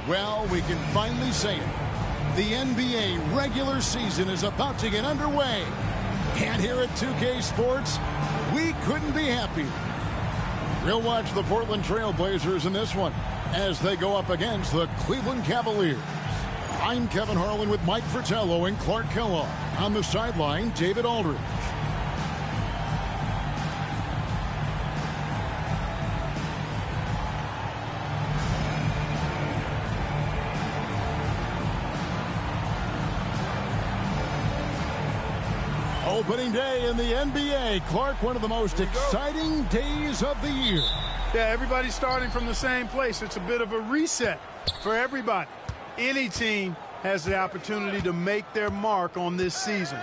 Well, we can finally say it. The NBA regular season is about to get underway. And here at 2K Sports, we couldn't be happier. We'll watch the Portland Trailblazers in this one as they go up against the Cleveland Cavaliers. I'm Kevin Harlan with Mike Fratello and Clark Kellogg. On the sideline, David Aldridge. Opening day in the NBA. Clark, one of the most exciting days of the year. Yeah, everybody's starting from the same place. It's a bit of a reset for everybody. Any team has the opportunity to make their mark on this season.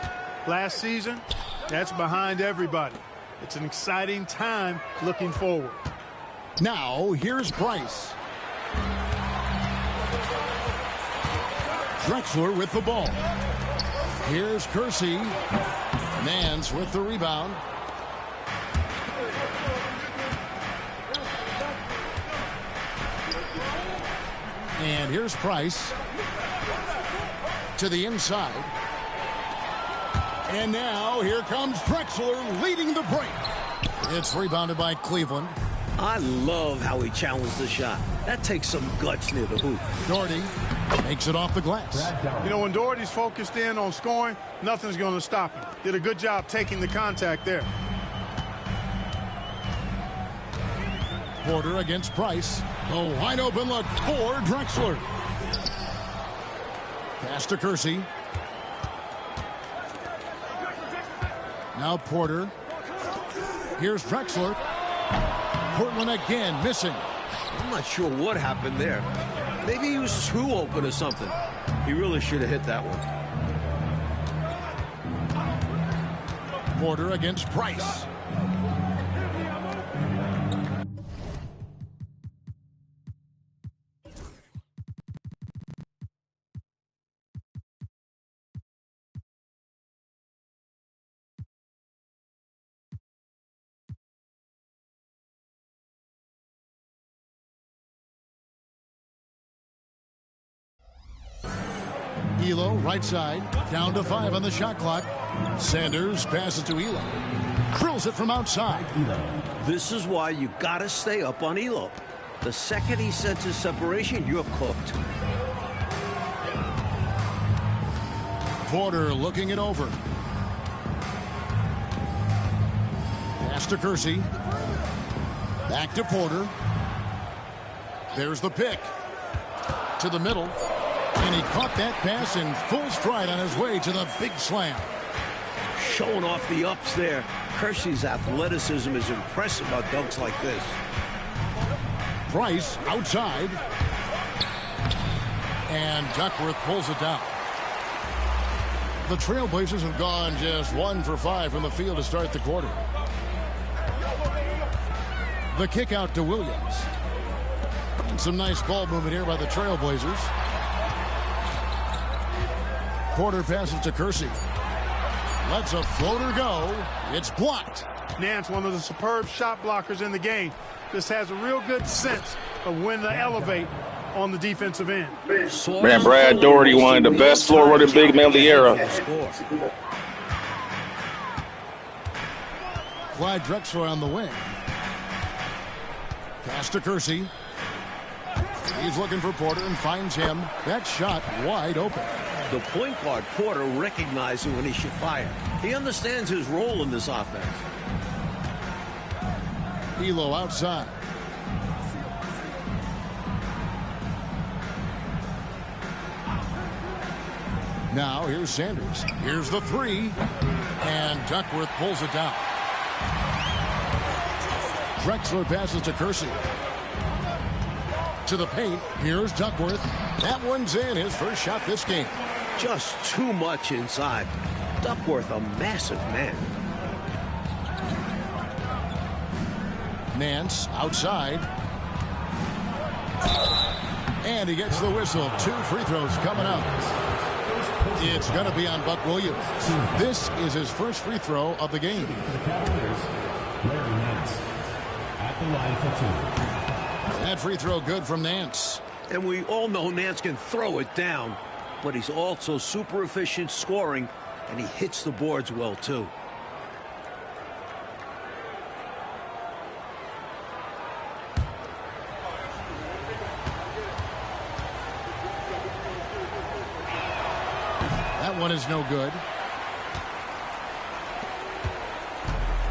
Last season, that's behind everybody. It's an exciting time looking forward. Now, here's Price. Drexler with the ball. Here's Kersey. Nance with the rebound. And here's Price to the inside. And now here comes Drexler leading the break. It's rebounded by Cleveland. I love how he challenged the shot. That takes some guts near the hoop. Daugherty makes it off the glass. You know, when Daugherty's focused in on scoring, nothing's going to stop him. Did a good job taking the contact there. Porter against Price. A wide open look for Drexler. Pass to Kersey. Now Porter. Here's Drexler. Portland again missing. I'm not sure what happened there. Maybe he was too open or something. He really should have hit that one. Porter against Price. Elo, right side, down to 5 on the shot clock. Sanders passes to Elo. Drills it from outside. This is why you gotta stay up on Elo. The second he senses separation, you're cooked. Porter looking it over. Pass to Kersey. Back to Porter. There's the pick. To the middle. And he caught that pass in full stride on his way to the big slam. Showing off the ups there. Kersey's athleticism is impressive on dunks like this. Price outside. And Duckworth pulls it down. The Trailblazers have gone just 1 for 5 from the field to start the quarter. The kick out to Williams. And some nice ball movement here by the Trailblazers. Porter passes to Kersey. Lets a floater go. It's blocked. Nance, one of the superb shot blockers in the game, just has a real good sense of when to elevate on the defensive end. Man, Brad Daugherty, one of the best floor-running big men of the era. Clyde Drexler on the wing. Pass to Kersey. He's looking for Porter and finds him. That shot wide open. The point guard, Porter, recognizing when he should fire. He understands his role in this offense. Elo outside. Now here's Sanders. Here's the 3. And Duckworth pulls it down. Drexler passes to Kersey. To the paint. Here's Duckworth. That one's in. His first shot this game. Just too much inside. Duckworth, a massive man. Nance outside. And he gets the whistle. 2 free throws coming up. It's going to be on Buck Williams. This is his first free throw of the game. The Cavaliers, Larry Nance at the line for 2. That free throw good from Nance. And we all know Nance can throw it down, but he's also super efficient scoring, and he hits the boards well, too. That one is no good.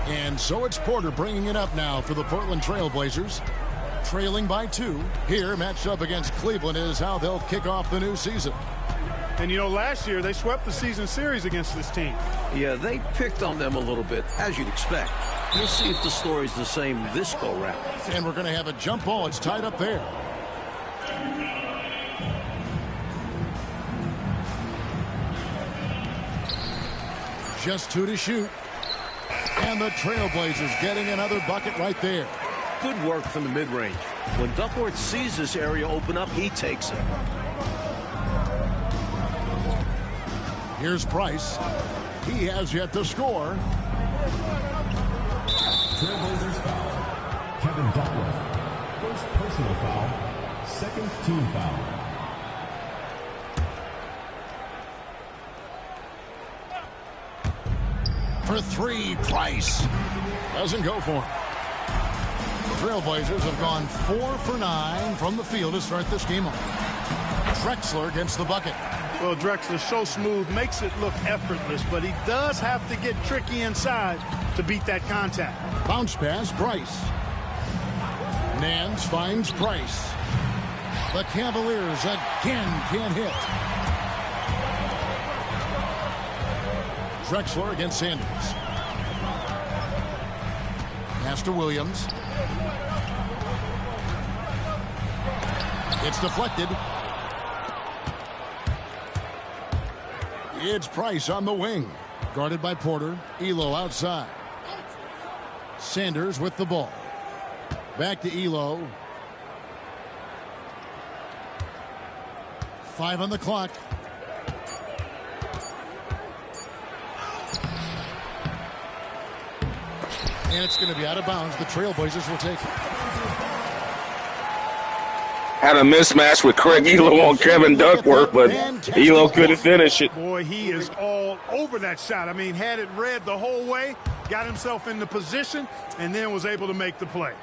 And so it's Porter bringing it up now for the Portland Trailblazers. Trailing by 2. Here, matched up against Cleveland, is how they'll kick off the new season. And, you know, last year they swept the season series against this team. Yeah, they picked on them a little bit, as you'd expect. We'll see if the story's the same this go-round. And we're going to have a jump ball. It's tied up there. Just 2 to shoot. And the Trailblazers getting another bucket right there. Good work from the mid-range. When Duckworth sees this area open up, he takes it. Here's Price. He has yet to score. Trailblazers foul. Kevin Duckworth. First personal foul. Second team foul. For 3, Price. Doesn't go for him. The Trailblazers have gone 4 for 9 from the field to start this game off. Drexler gets the bucket. Well, Drexler so smooth, makes it look effortless, but he does have to get tricky inside to beat that contact. Bounce pass, Price. Nance finds Price. The Cavaliers again can't hit. Drexler against Sanders. Pass to Williams. It's deflected. It's Price on the wing. Guarded by Porter. Elo outside. Sanders with the ball. Back to Elo. 5 on the clock. And it's going to be out of bounds. The Trailblazers will take it. Had a mismatch with Craig Elo on Kevin Duckworth, but Elo couldn't finish it. Boy, he is all over that shot. I mean, had it read the whole way, got himself in the position, and then was able to make the play.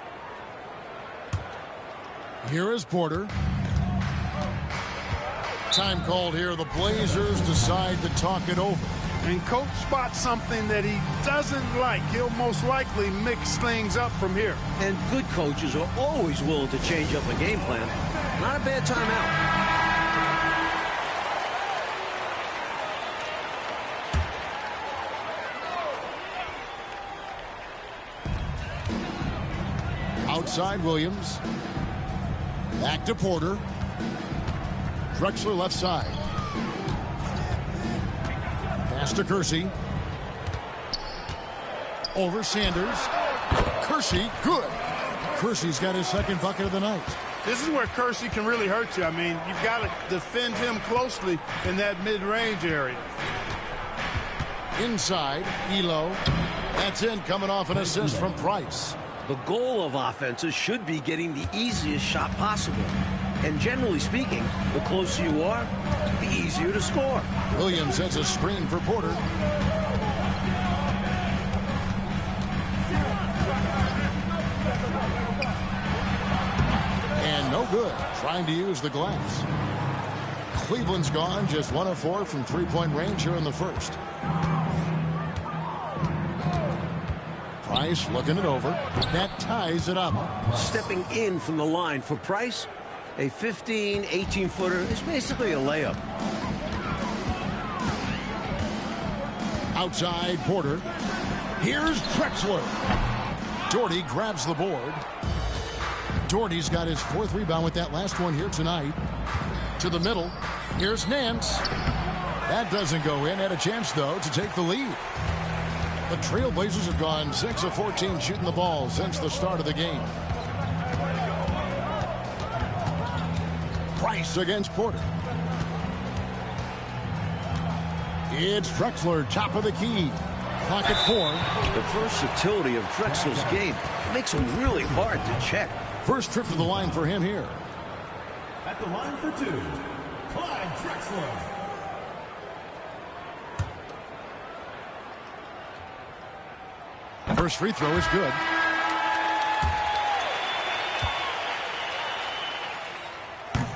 Here is Porter. Time called here. The Blazers decide to talk it over. And coach spots something that he doesn't like. He'll most likely mix things up from here. And good coaches are always willing to change up a game plan. Not a bad timeout. Outside Williams. Back to Porter. Drexler left side. Pass to Kersey. Over Sanders. Kersey, good. Kersey's got his second bucket of the night. This is where Kersey can really hurt you. I mean, you've got to defend him closely in that mid-range area. Inside, Elo. That's in, coming off an assist from Price. The goal of offenses should be getting the easiest shot possible. And generally speaking, the closer you are, the easier to score. Williams sets a screen for Porter. And no good, trying to use the glass. Cleveland's gone just 1 of 4 from three-point range here in the first. Price looking it over. That ties it up. Stepping in from the line for Price, a 15, 18-footer is basically a layup. Outside Porter. Here's Drexler. Daugherty grabs the board. Daugherty's got his 4th rebound with that last one here tonight. To the middle. Here's Nance. That doesn't go in. Had a chance, though, to take the lead. The Trailblazers have gone 6 of 14 shooting the ball since the start of the game. Price against Porter. It's Drexler, top of the key. Clock at 4. The versatility of Drexler's game makes him really hard to check. First trip to the line for him here. the line for two, Clyde Drexler. First free throw is good.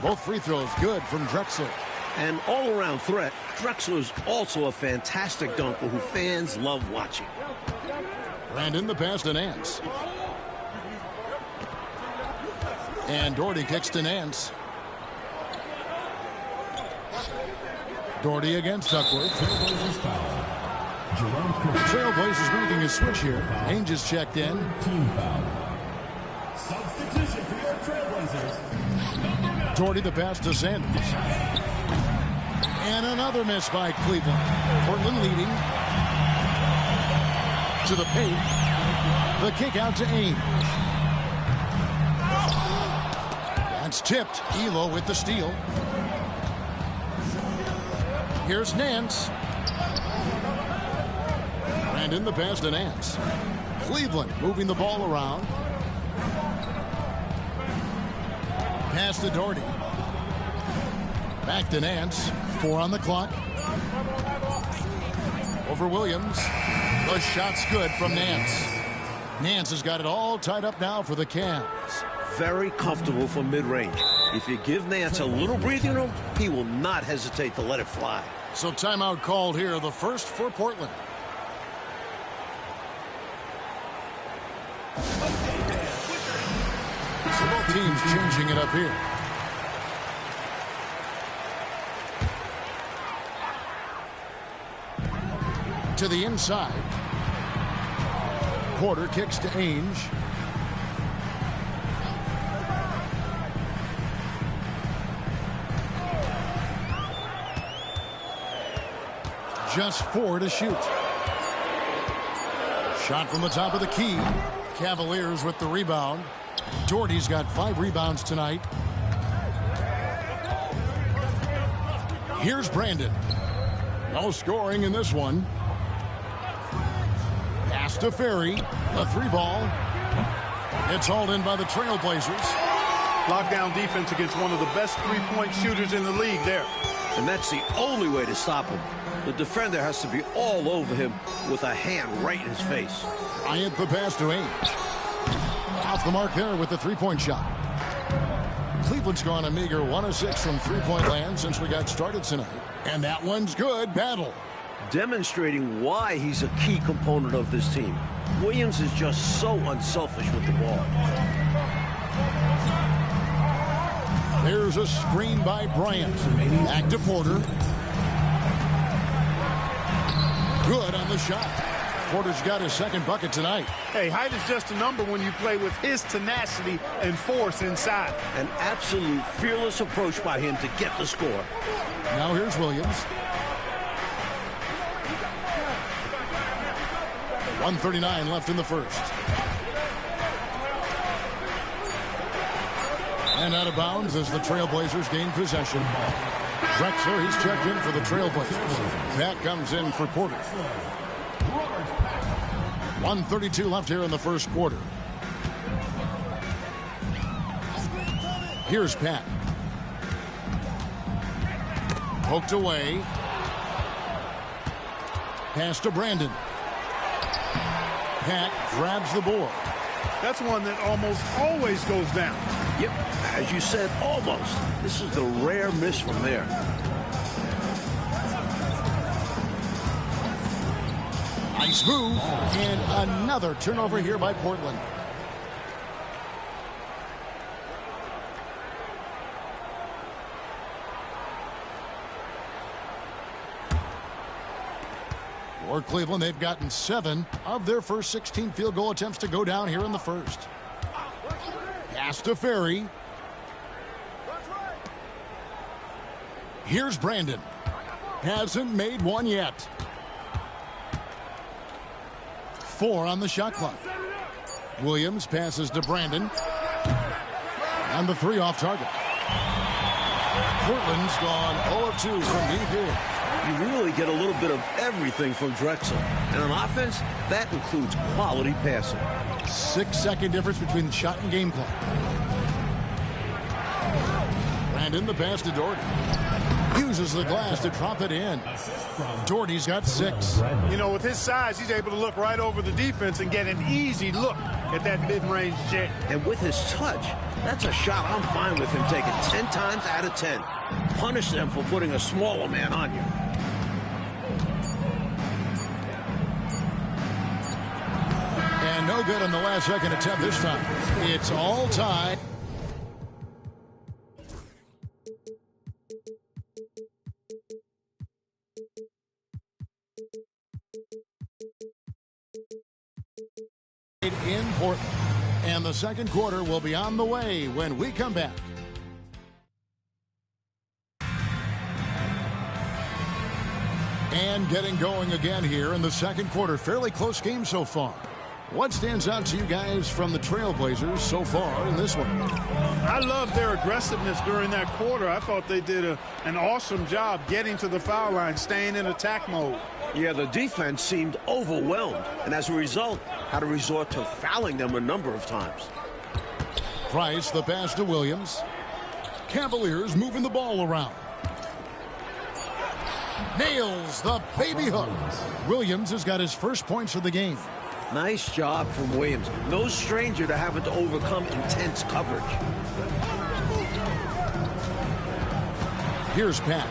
Both free throws good from Drexler. An all-around threat, Drexler's also a fantastic dunker who fans love watching. Brandon, the pass to Nance. And Daugherty kicks to Nance. Daugherty against Duckworth. Trailblazers making a switch here. Ainge is checked in. Team foul. Substitution for your Trailblazers. Daugherty the pass to Sanders. And another miss by Cleveland. Portland leading. To the paint. The kick out to Ainge. That's tipped. Elo with the steal. Here's Nance. Brandon the pass to Nance. Cleveland moving the ball around. Pass to Daugherty. Back to Nance. 4 on the clock. Over Williams. The shot's good from Nance. Nance has got it all tied up now for the Cavs. Very comfortable from mid-range. If you give Nance a little breathing room, he will not hesitate to let it fly. So timeout called here, the first for Portland. So both teams changing it up here. To the inside. Porter kicks to Ainge. Just 4 to shoot. Shot from the top of the key. Cavaliers with the rebound. Daugherty's got 5 rebounds tonight. Here's Brandon. No scoring in this one. Pass to Ferry. The 3-ball. It's hauled in by the Trailblazers. Lockdown defense against one of the best three-point shooters in the league there. And that's the only way to stop him. The defender has to be all over him with a hand right in his face. Bryant the pass to Ainge. Off the mark there with the 3-point shot. Cleveland's gone a meager 1 of 6 from 3-point land since we got started tonight. And that one's good. Battle. Demonstrating why he's a key component of this team. Williams is just so unselfish with the ball. There's a screen by Bryant. Back to Porter. Good on the shot. Porter's got his second bucket tonight. Hey, height is just a number when you play with his tenacity and force inside. An absolute fearless approach by him to get the score. Now here's Williams. 1:39 left in the first. And out of bounds as the Trailblazers gain possession. Drexler, he's checked in for the Trailblazers. That comes in for Porter. 1:32 left here in the first quarter. Here's Pat. Poked away. Pass to Brandon. Pat grabs the board. That's one that almost always goes down. Yep, as you said, almost. This is the rare miss from there. Nice move. And another turnover here by Portland. For Cleveland, they've gotten 7 of their first 16 field goal attempts to go down here in the first. Pass to Ferry. Here's Brandon. Hasn't made one yet. 4 on the shot clock. Williams passes to Brandon. And the 3 off target. Portland's gone 0 of 2 from deep here. You really get a little bit of everything from Drexler. And on offense, that includes quality passing. 6-second difference between the shot and game clock. Brandon, the pass to Daugherty. Uses the glass to drop it in. Daugherty's got 6. You know, with his size, he's able to look right over the defense and get an easy look at that mid-range jet. And with his touch, that's a shot I'm fine with him taking 10 times out of 10. Punish them for putting a smaller man on you. And no good on the last second attempt this time. It's all tied. In Portland. And the second quarter will be on the way when we come back. And getting going again here in the second quarter. Fairly close game so far. What stands out to you guys from the Trailblazers so far in this one? I love their aggressiveness during that quarter. I thought they did an awesome job getting to the foul line, staying in attack mode. Yeah, the defense seemed overwhelmed, and as a result, had to resort to fouling them a number of times. Price, the pass to Williams. Cavaliers moving the ball around. Nails the baby hook. Williams has got his first points of the game. Nice job from Williams. No stranger to having to overcome intense coverage. Here's Pat.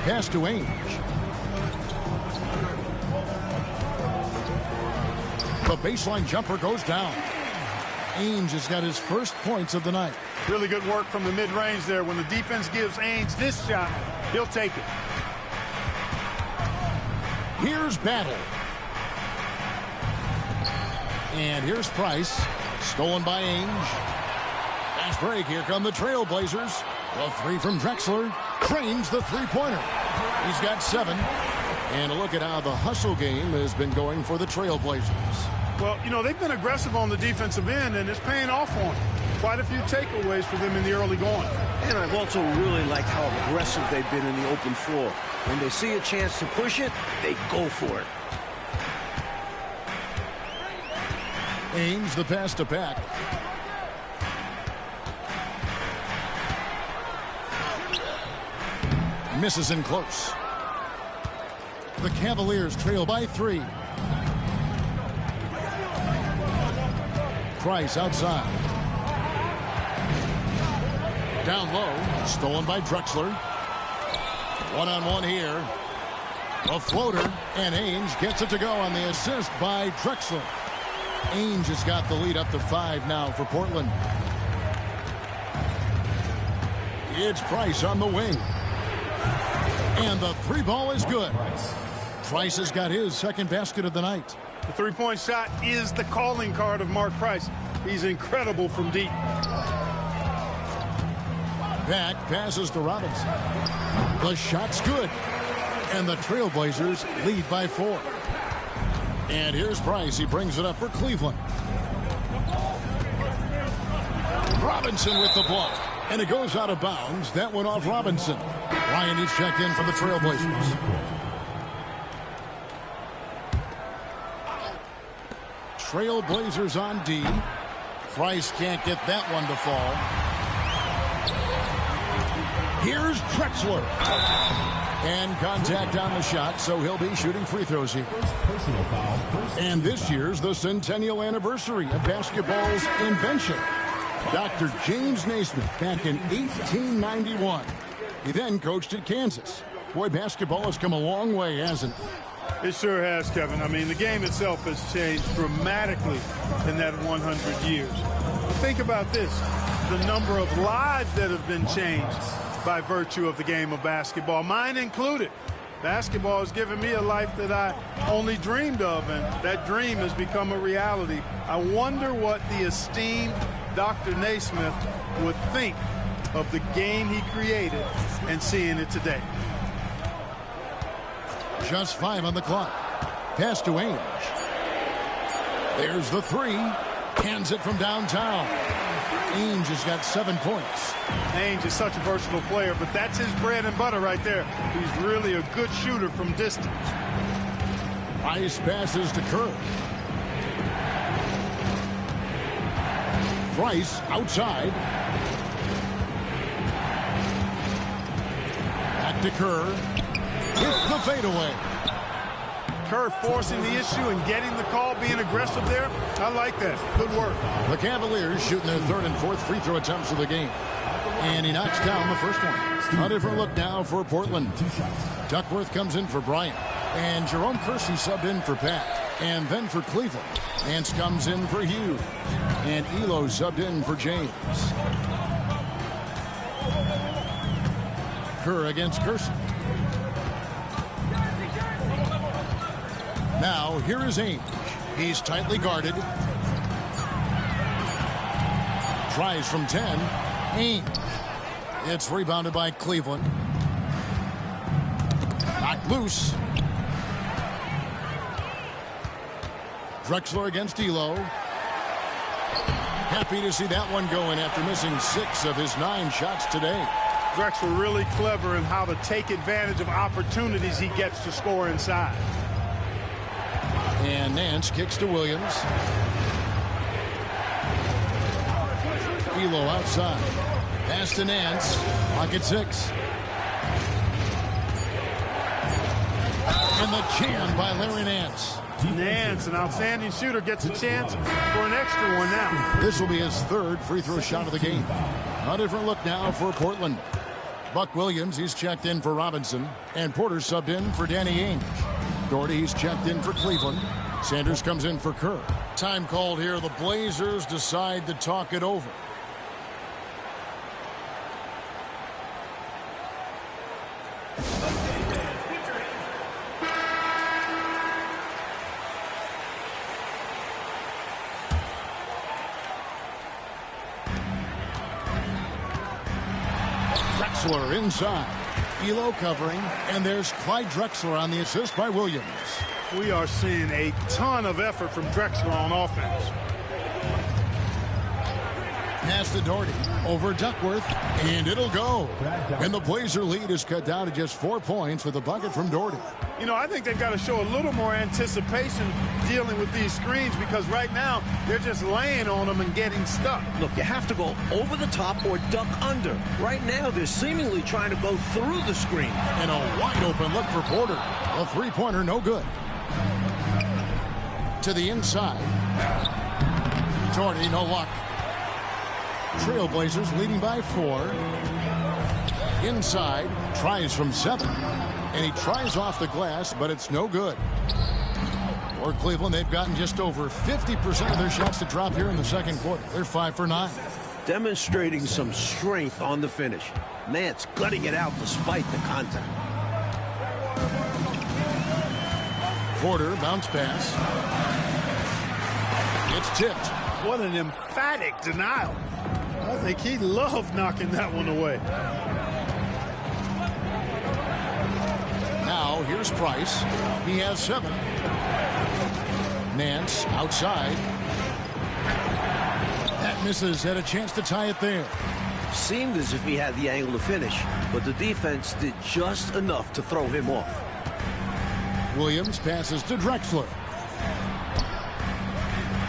Pass to Ainge. The baseline jumper goes down. Ainge has got his first points of the night. Really good work from the mid-range there. When the defense gives Ainge this shot, he'll take it. Here's Battle. And here's Price. Stolen by Ainge. Fast break. Here come the Trailblazers. The 3 from Drexler. Cranes the three-pointer. He's got 7. And a look at how the hustle game has been going for the Trailblazers. Well, you know, they've been aggressive on the defensive end, and it's paying off for them. Quite a few takeaways for them in the early going. And I've also really liked how aggressive they've been in the open floor. When they see a chance to push it, they go for it. Ainge, the pass to Pack. Misses in close. The Cavaliers trail by 3. Price outside. Down low. Stolen by Drexler. One-on-one here. A floater. And Ainge gets it to go on the assist by Drexler. Ainge has got the lead up to 5 now for Portland. It's Price on the wing. And the 3-ball is good. Price has got his second basket of the night. The three-point shot is the calling card of Mark Price. He's incredible from deep. Back passes to Robinson. The shot's good. And the Trailblazers lead by 4. And here's Price. He brings it up for Cleveland. Robinson with the block. And it goes out of bounds. That went off Robinson. Ryan is checked in for the Trailblazers. Trailblazers on D. Price can't get that one to fall. Here's Drexler. And contact on the shot, so he'll be shooting free throws here. Personal foul. And this year's the centennial anniversary of basketball's invention. Dr. James Naismith back in 1891. He then coached at Kansas. Boy, basketball has come a long way, hasn't it? It sure has, Kevin. I mean, the game itself has changed dramatically in that 100 years. But think about this. The number of lives that have been changed by virtue of the game of basketball, mine included. Basketball has given me a life that I only dreamed of, and that dream has become a reality. I wonder what the esteemed Dr. Naismith would think of the game he created and seeing it today. Just 5 on the clock. Pass to Ainge. There's the 3. Hands it from downtown. Ainge has got 7 points. Ainge is such a versatile player, but that's his bread and butter right there. He's really a good shooter from distance. Price passes to Kerr. Price outside. Back to Kerr. With the fadeaway. Kerr forcing the issue and getting the call, being aggressive there. I like that. Good work. The Cavaliers shooting their third and fourth free throw attempts of the game. And he knocks down the first one. A different look now for Portland. Duckworth comes in for Bryant. And Jerome Kersey subbed in for Pat. And then for Cleveland. Nance comes in for Hugh. And Elo subbed in for James. Kerr against Kersey. Now, here is Ainge. He's tightly guarded. Tries from 10. Ainge. It's rebounded by Cleveland. Knocked loose. Drexler against Elo. Happy to see that one going after missing 6 of his 9 shots today. Drexler really clever in how to take advantage of opportunities he gets to score inside. And Nance kicks to Williams. Elo outside. Pass to Nance. Pocket 6. And the jam by Larry Nance. Nance, an outstanding shooter, gets a chance for an extra one now. This will be his third free throw shot of the game. A different look now for Portland. Buck Williams, he's checked in for Robinson. And Porter subbed in for Danny Ainge. Daugherty, he's checked in for Cleveland. Sanders comes in for Kerr. Time called here. The Blazers decide to talk it over. Drexler inside. Elo covering, and there's Clyde Drexler on the assist by Williams. We are seeing a ton of effort from Drexler on offense. Pass to Daugherty over Duckworth, and it'll go. And the Blazer lead is cut down to just 4 points with a bucket from Daugherty. You know, I think they've got to show a little more anticipation dealing with these screens, because right now they're just laying on them and getting stuck. Look, you have to go over the top or duck under. Right now, they're seemingly trying to go through the screen. And a wide open look for Porter. A three-pointer, no good. To the inside. Daugherty, no luck. Trailblazers leading by 4. Inside, tries from 7. And he tries off the glass, but it's no good. For Cleveland, they've gotten just over 50% of their shots to drop here in the second quarter. They're 5 for 9. Demonstrating some strength on the finish. Nance gutting it out despite the contact. Porter, bounce pass. It's tipped. What an emphatic denial. I think he loved knocking that one away. Now, here's Price. He has 7. Nance outside. That misses. Had a chance to tie it there. Seemed as if he had the angle to finish, but the defense did just enough to throw him off. Williams passes to Drexler.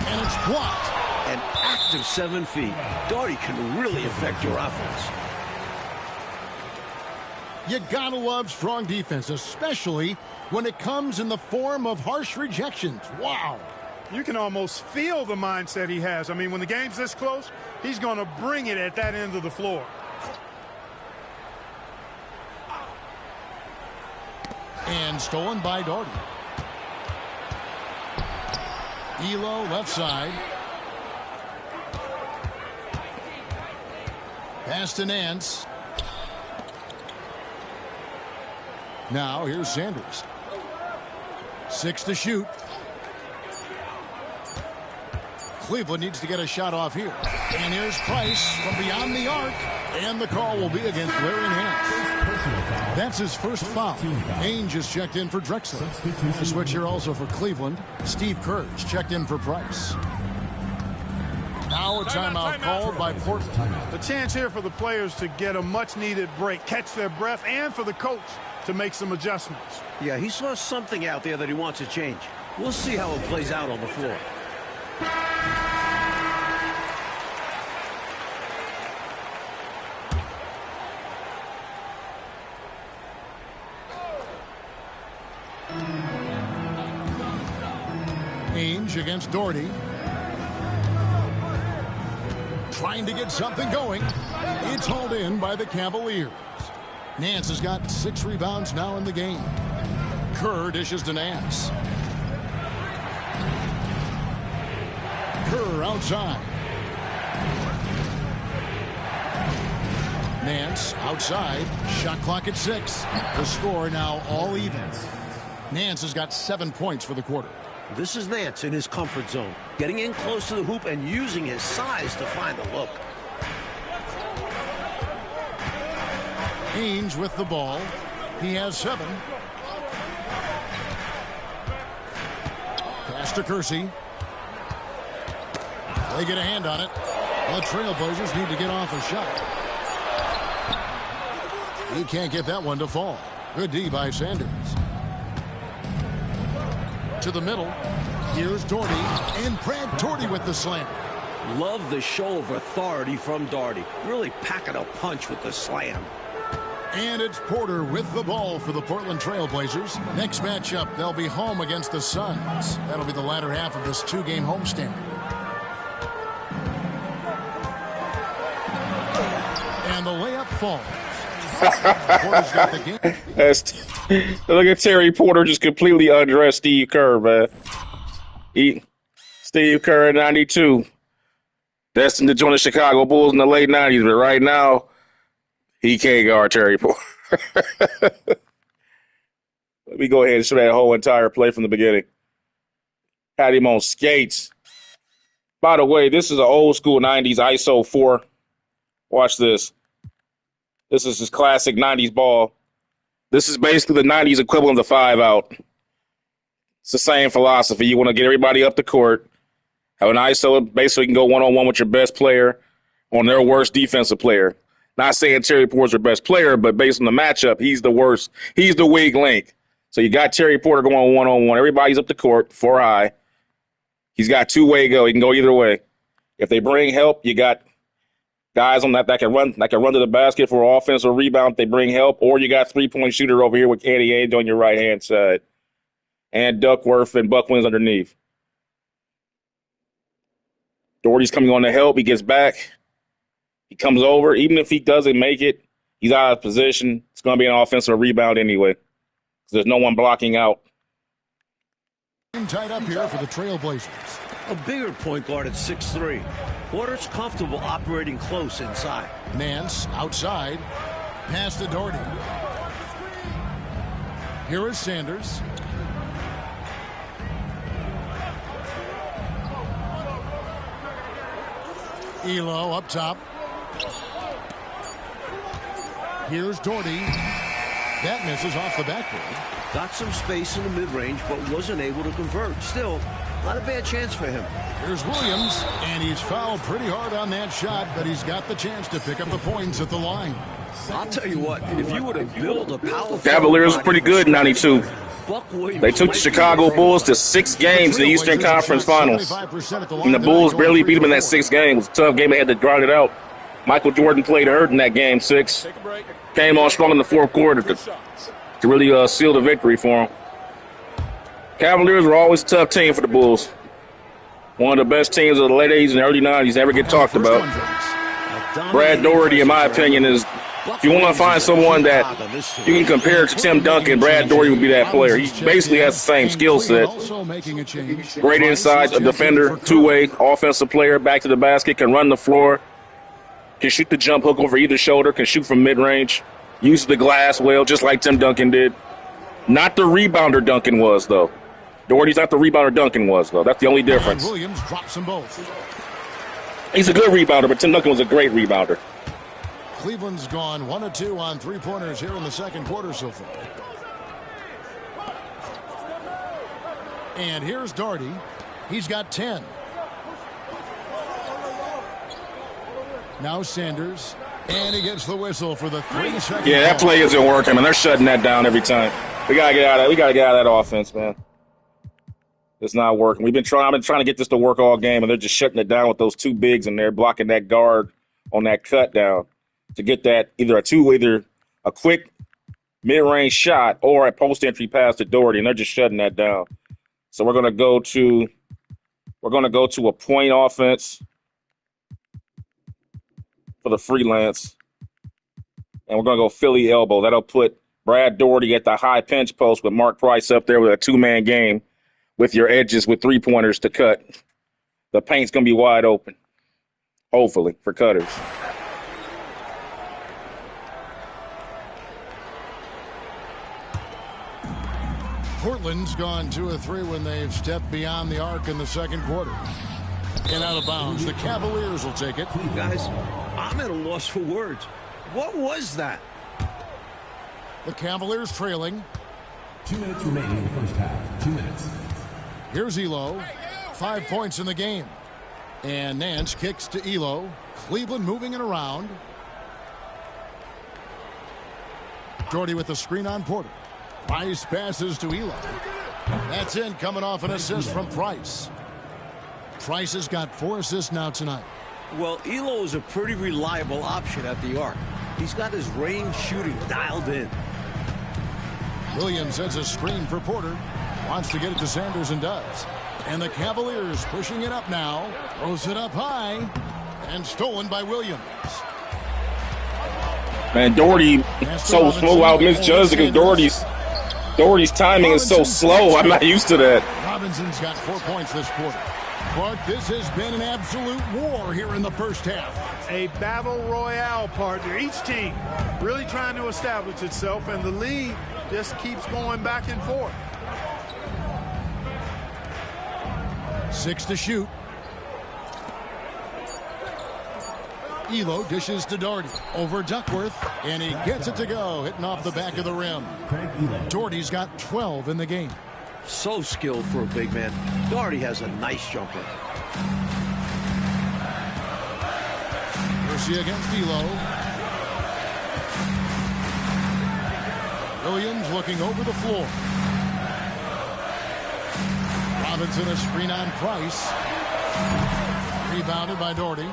And it's blocked. An active 7 feet. Daugherty can really affect your offense. You gotta love strong defense, especially when it comes in the form of harsh rejections. Wow. You can almost feel the mindset he has. I mean, when the game's this close, he's going to bring it at that end of the floor. And stolen by Daugherty. Elo left side. Pass to Nance. Now here's Sanders. 6 to shoot. Cleveland needs to get a shot off here. And here's Price from beyond the arc. And the call will be against Larry Nance. That's his first foul. Ainge is checked in for Drexler. The switch here also for Cleveland. Steve Kerr's checked in for Price. Now a timeout called by Portland. The chance here for the players to get a much-needed break, catch their breath, and for the coach to make some adjustments. Yeah, he saw something out there that he wants to change. We'll see how it plays out on the floor. Ainge against Daugherty. Trying to get something going. It's hauled in by the Cavaliers. Nance has got 6 rebounds now in the game. Kerr dishes to Nance. Kerr outside. Nance outside. Shot clock at 6. The score now all even. Nance has got 7 points for the quarter. This is Nance in his comfort zone, getting in close to the hoop and using his size to find the look. Ainge with the ball. He has 7. Pass to Kersey. They get a hand on it. The Trailblazers need to get off a shot. He can't get that one to fall. Good D by Sanders. To the middle. Here's Daugherty. And Brad Daugherty with the slam. Love the show of authority from Daugherty. Really packing a punch with the slam. And it's Porter with the ball for the Portland Trailblazers. Next matchup, they'll be home against the Suns. That'll be the latter half of this 2-game homestand. And the layup falls. Porter's got the game. Look at Terry Porter just completely undressed Steve Kerr, man. Steve Kerr in 92. Destined to join the Chicago Bulls in the late 90s, but right now, he can't guard Terry Porter. Let me go ahead and show that whole entire play from the beginning. Had him on skates. By the way, this is an old school 90s ISO 4. Watch this. This is his classic 90s ball. This is basically the 90s equivalent of 5-out. It's the same philosophy. You want to get everybody up the court. Have an ISO, basically you can go one-on-one with your best player on their worst defensive player. Not saying Terry Porter's your best player, but based on the matchup, he's the worst. He's the weak link. So you got Terry Porter going one-on-one. Everybody's up the court, 4 high. He's got 2-way go. He can go either way. If they bring help, you got guys on that can run to the basket for offensive rebound if they bring help, or you got 3-point shooter over here with Candy Ainge on your right-hand side. And Duckworth and Buckwins underneath. Daugherty's coming on to help. He gets back. He comes over. Even if he doesn't make it, he's out of position. It's going to be an offensive rebound anyway. There's no one blocking out. Tied up here for the Trailblazers. A bigger point guard at 6'3". Porter's comfortable operating close inside. Nance outside. Pass to Daugherty. Here is Sanders. Elo up top. Here's Daugherty. That misses off the backboard. Got some space in the mid-range, but wasn't able to convert. Still, not a bad chance for him. Here's Williams, and he's fouled pretty hard on that shot, but he's got the chance to pick up the points at the line. I'll tell you what, if you would have built a powerful... Cavaliers were pretty good in 92. They took the Chicago Bulls to 6 games in the Eastern Conference Finals. And the Bulls barely beat them in that 6th game. It was a tough game. They had to grind it out. Michael Jordan played hurt in that game 6. Came on strong in the 4th quarter to really seal the victory for them. Cavaliers were always a tough team for the Bulls. One of the best teams of the late 80s and early 90s never get talked about. Brad Daugherty, in my opinion, is, if you want to find someone that you can compare to Tim Duncan, Brad Daugherty would be that player. He basically has the same skill set. Great inside, a defender, 2-way, offensive player, back to the basket, can run the floor, can shoot the jump hook over either shoulder, can shoot from mid-range, uses the glass well, just like Tim Duncan did. Not the rebounder Duncan was, though. Daugherty's not the rebounder Duncan was, though. That's the only difference. Williams drops them both. He's a good rebounder, but Tim Duncan was a great rebounder. Cleveland's gone 1 of 2 on 3-pointers here in the 2nd quarter so far. And here's Daugherty. He's got 10. Now Sanders. And he gets the whistle for the 3-second. Yeah, that play isn't working, man. They're shutting that down every time. We gotta get out of that. We gotta get out of that offense, man. It's not working. I've been trying to get this to work all game, and they're just shutting it down with those 2 bigs in there, blocking that guard on that cut down to get that either a quick mid-range shot or a post-entry pass to Daugherty, and they're just shutting that down. So we're gonna go to a point offense for the freelance, and we're gonna go Philly elbow. That'll put Brad Daugherty at the high pinch post with Mark Price up there with a two-man game with your edges with three-pointers to cut. The paint's gonna be wide open, hopefully, for cutters. Portland's gone 2 of 3 when they've stepped beyond the arc in the second quarter. And out of bounds. The Cavaliers will take it. Guys, I'm at a loss for words. What was that? The Cavaliers trailing. 2 minutes remaining in the first half. 2 minutes. Here's Elo. 5 points in the game. And Nance kicks to Elo. Cleveland moving it around. Daugherty with the screen on Porter. Price passes to Elo. That's in, coming off an assist from Price. Price has got 4 assists now tonight. Well, Elo is a pretty reliable option at the arc. He's got his range shooting dialed in. Williams sets a screen for Porter. Wants to get it to Sanders and does. And the Cavaliers pushing it up now. Throws it up high. And stolen by Williams. Man, Daugherty so slow. I misjudged because Daugherty's timing is so slow. I'm not used to that. Robinson's got 4 points this quarter. But this has been an absolute war here in the first half. A battle royale, partner. Each team really trying to establish itself, and the lead just keeps going back and forth. 6 to shoot. Elo dishes to Daugherty over Duckworth, and he gets it to go, hitting off the back of the rim. Daugherty's got 12 in the game. So skilled for a big man. Daugherty has a nice jumper. Mercy against Elo. Williams looking over the floor. Robinson a screen on Price. Rebounded by Daugherty.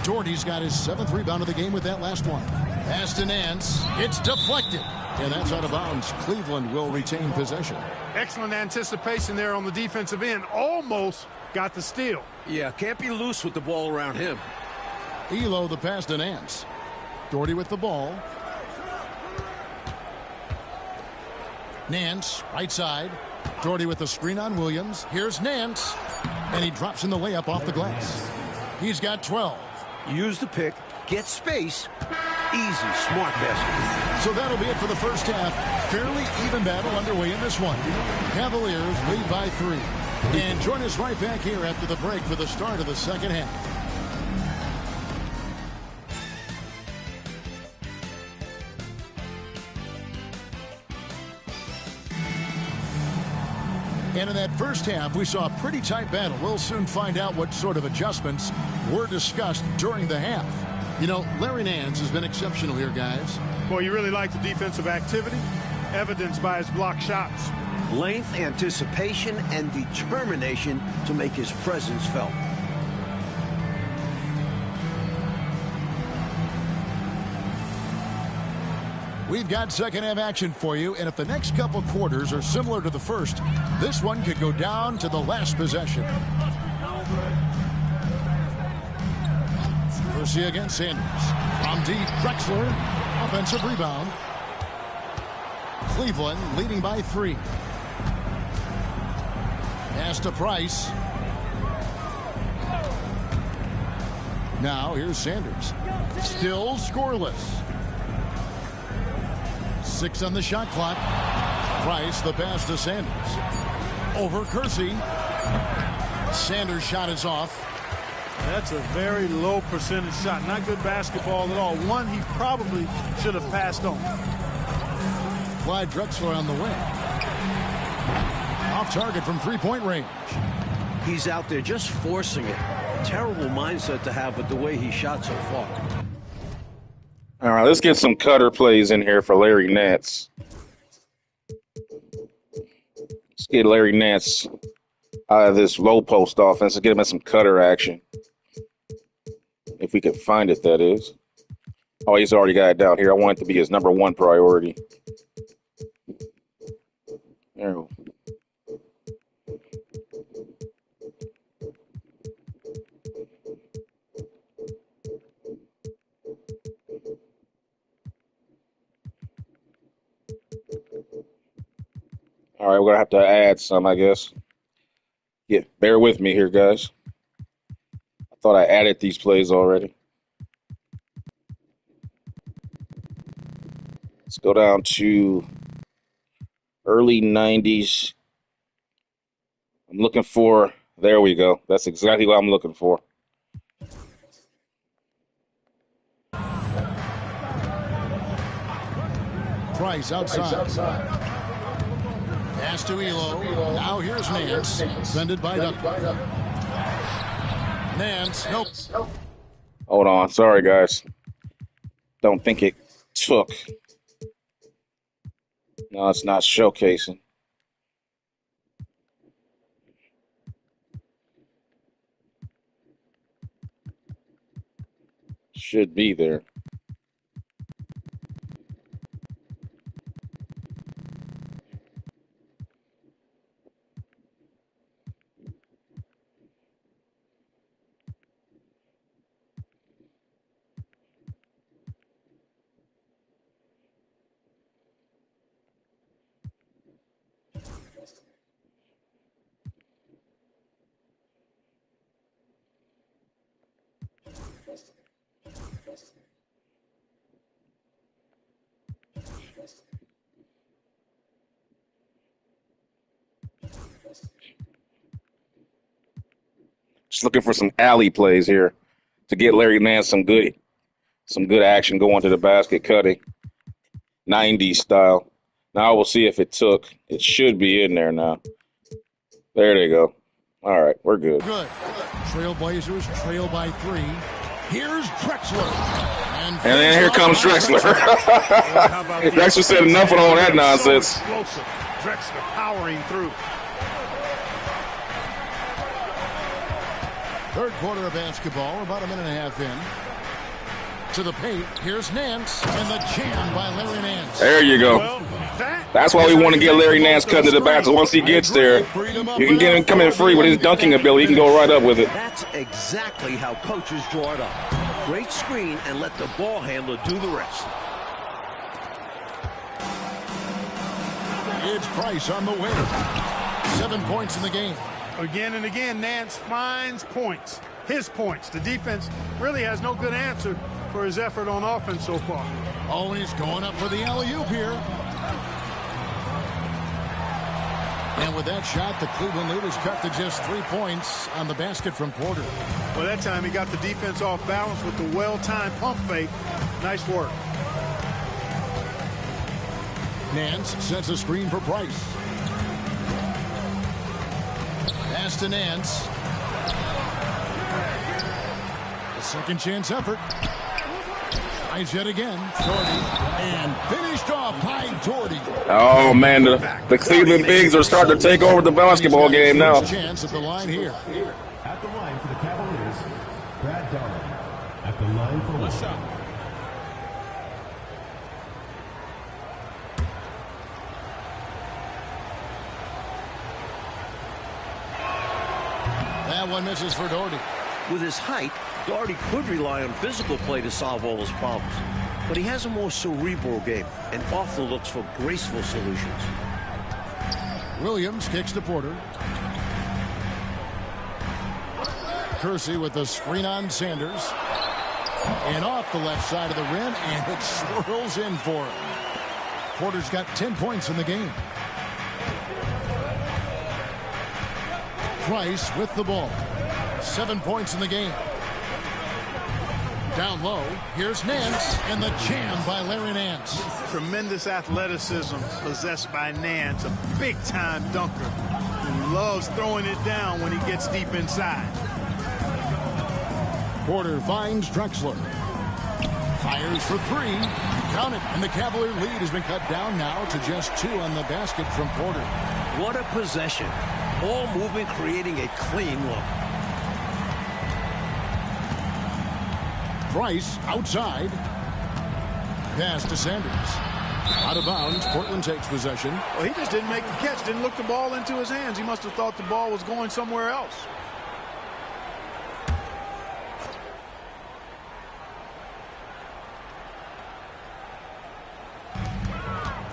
Daugherty's got his 7th rebound of the game with that last one. Pass to Nance. It's deflected. And that's out of bounds. Cleveland will retain possession. Excellent anticipation there on the defensive end. Almost got the steal. Yeah, can't be loose with the ball around him. Elo the pass to Nance. Daugherty with the ball. Nance, right side. Daugherty with the screen on Williams. Here's Nance. And he drops in the layup off the glass. He's got 12. Use the pick, get space. Easy, smart basket. So that'll be it for the first half. Fairly even battle underway in this one. Cavaliers lead by 3. And join us right back here after the break for the start of the second half. And in that first half, we saw a pretty tight battle. We'll soon find out what sort of adjustments were discussed during the half. You know, Larry Nance has been exceptional here, guys. Boy, you really like the defensive activity, evidenced by his block shots. Length, anticipation, and determination to make his presence felt. We've got second half action for you, and if the next couple quarters are similar to the first, this one could go down to the last possession. Mercy against Sanders. From deep, Drexler. Offensive rebound. Cleveland leading by 3. Pass to Price. Now here's Sanders. Still scoreless. 6 on the shot clock. Price the pass to Sanders. Over Kersey. Sanders' shot is off. That's a very low percentage shot. Not good basketball at all. One he probably should have passed on. Clyde Drexler on the wing. Off target from three-point range. He's out there just forcing it. Terrible mindset to have with the way he shot so far. All right, let's get some cutter plays in here for Larry Nance. Let's get Larry Nance out of this low post offense and get him at some cutter action. If we can find it, that is. Oh, he's already got it down here. I want it to be his number one priority. There we go. All right, we're going to have to add some, I guess. Yeah, bear with me here, guys. I thought I added these plays already. Let's go down to early 90s. I'm looking for, there we go. That's exactly what I'm looking for. Price outside. Pass to Elo. Now here's Nance. Defended by Daugherty. Nance, nope. Hold on. Sorry, guys. Don't think it took. No, it's not showcasing. Should be there. Just looking for some alley plays here to get Larry Nance some good action going to the basket, cutting 90s style. Now we'll see if it took. It should be in there now. There they go. All right, we're good. Good. Trailblazers trail by 3. Here's Drexler. And then here comes Drexler. Drexler said enough of all that nonsense. Explosive. Drexler powering through. Third quarter of basketball, about a minute and a half in. To the paint, here's Nance, and the jam by Larry Nance. There you go. Well, that's why we want to get Larry Nance cutting to the basket. Once he gets there, you can get him coming free with his dunking ability. He can go right up with it. That's exactly how coaches draw it up. Great screen and let the ball handler do the rest. It's Price on the win. 7 points in the game. again and again, Nance finds points. His points. The defense really has no good answer for his effort on offense so far. Oh, and he's going up for the alley-oop here. And with that shot, the Cleveland lead is cut to just 3 points on the basket from Porter. Well, that time he got the defense off balance with the well-timed pump fake. Nice work. Nance sets a screen for Price. Pass to Nance. A second chance effort. Tries yet again. Daugherty. And finished off by Daugherty. Oh, man, the Cleveland Bigs are starting to take over the basketball game now. Chance at the line here. At the line for the Cavaliers, Brad Daugherty. At the line for What's up? That one misses for Daugherty. With his height, Daugherty could rely on physical play to solve all his problems. But he has a more cerebral game and often looks for graceful solutions. Williams kicks to Porter. Kersey with the screen on Sanders. And off the left side of the rim, and it swirls in for him. Porter's got 10 points in the game. Price with the ball. 7 points in the game. Down low, here's Nance, and the jam by Larry Nance. Tremendous athleticism possessed by Nance, a big-time dunker who loves throwing it down when he gets deep inside. Porter finds Drexler. Fires for three. Count it, and the Cavalier lead has been cut down now to just 2 on the basket from Porter. What a possession. Ball movement creating a clean look. Price outside. Pass to Sanders. Out of bounds. Portland takes possession. Well, he just didn't make the catch. Didn't look the ball into his hands. He must have thought the ball was going somewhere else.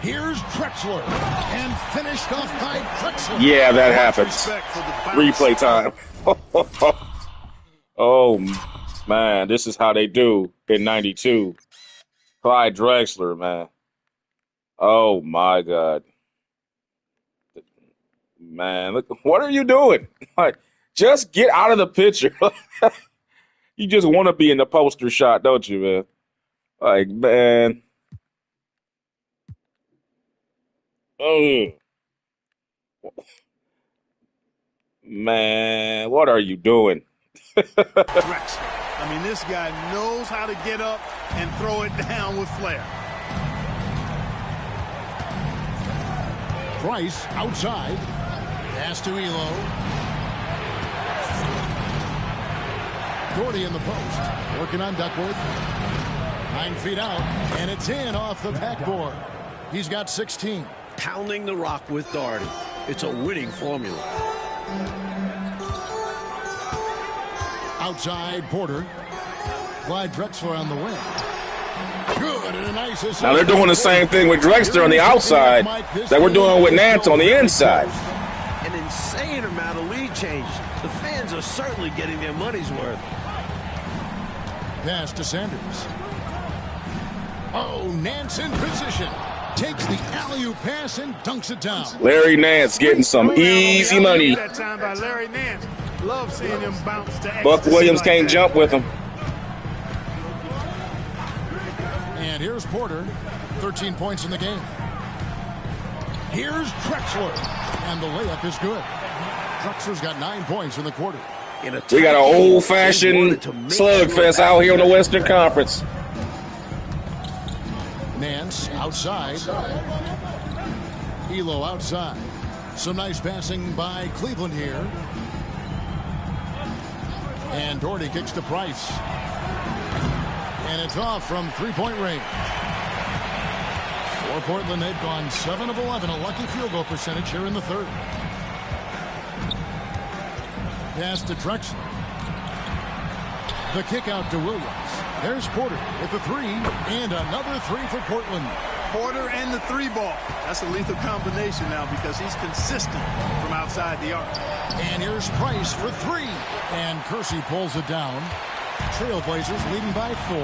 Here's Drexler. And finished off by Drexler. Yeah, that happens. Replay time. Oh, man. This is how they do in 92. Clyde Drexler, man. Oh, my God. Man, look, what are you doing? Like, just get out of the picture. You just want to be in the poster shot, don't you, man? Like, man. Oh. Man, what are you doing? Drexler. I mean, this guy knows how to get up and throw it down with flair. Price outside. Pass to Elo. Daugherty in the post. Working on Duckworth. 9 feet out. And it's in off the backboard. He's got 16. Pounding the rock with Daugherty. It's a winning formula. Outside Porter. Clyde Drexler on the wing. Good and a nice assist. Now they're doing the same thing with Drexler on the outside that we're doing with Nance on the inside. An insane amount of lead change. The fans are certainly getting their money's worth. Pass to Sanders. Oh, Nance in position. Takes the alley-oop pass and dunks it down. Larry Nance getting some easy money. That time by Larry Nance. Love seeing him bounce to Buck Williams can't jump with him. And here's Porter. 13 points in the game. Here's Drexler. And the layup is good. Drexler's got 9 points in the quarter. We got an old-fashioned slugfest out here in the Western Conference. Nance outside. Elo outside. Some nice passing by Cleveland here. And Daugherty kicks to Price. And it's off from three-point range. For Portland, they've gone 7 of 11, a lucky field goal percentage here in the third. Pass to Drexler. The kick out to Williams. There's Porter with the three, and another three for Portland. Porter and the three ball. That's a lethal combination now because he's consistent from outside the arc. And here's Price for three. And Kersey pulls it down. Trailblazers leading by 4.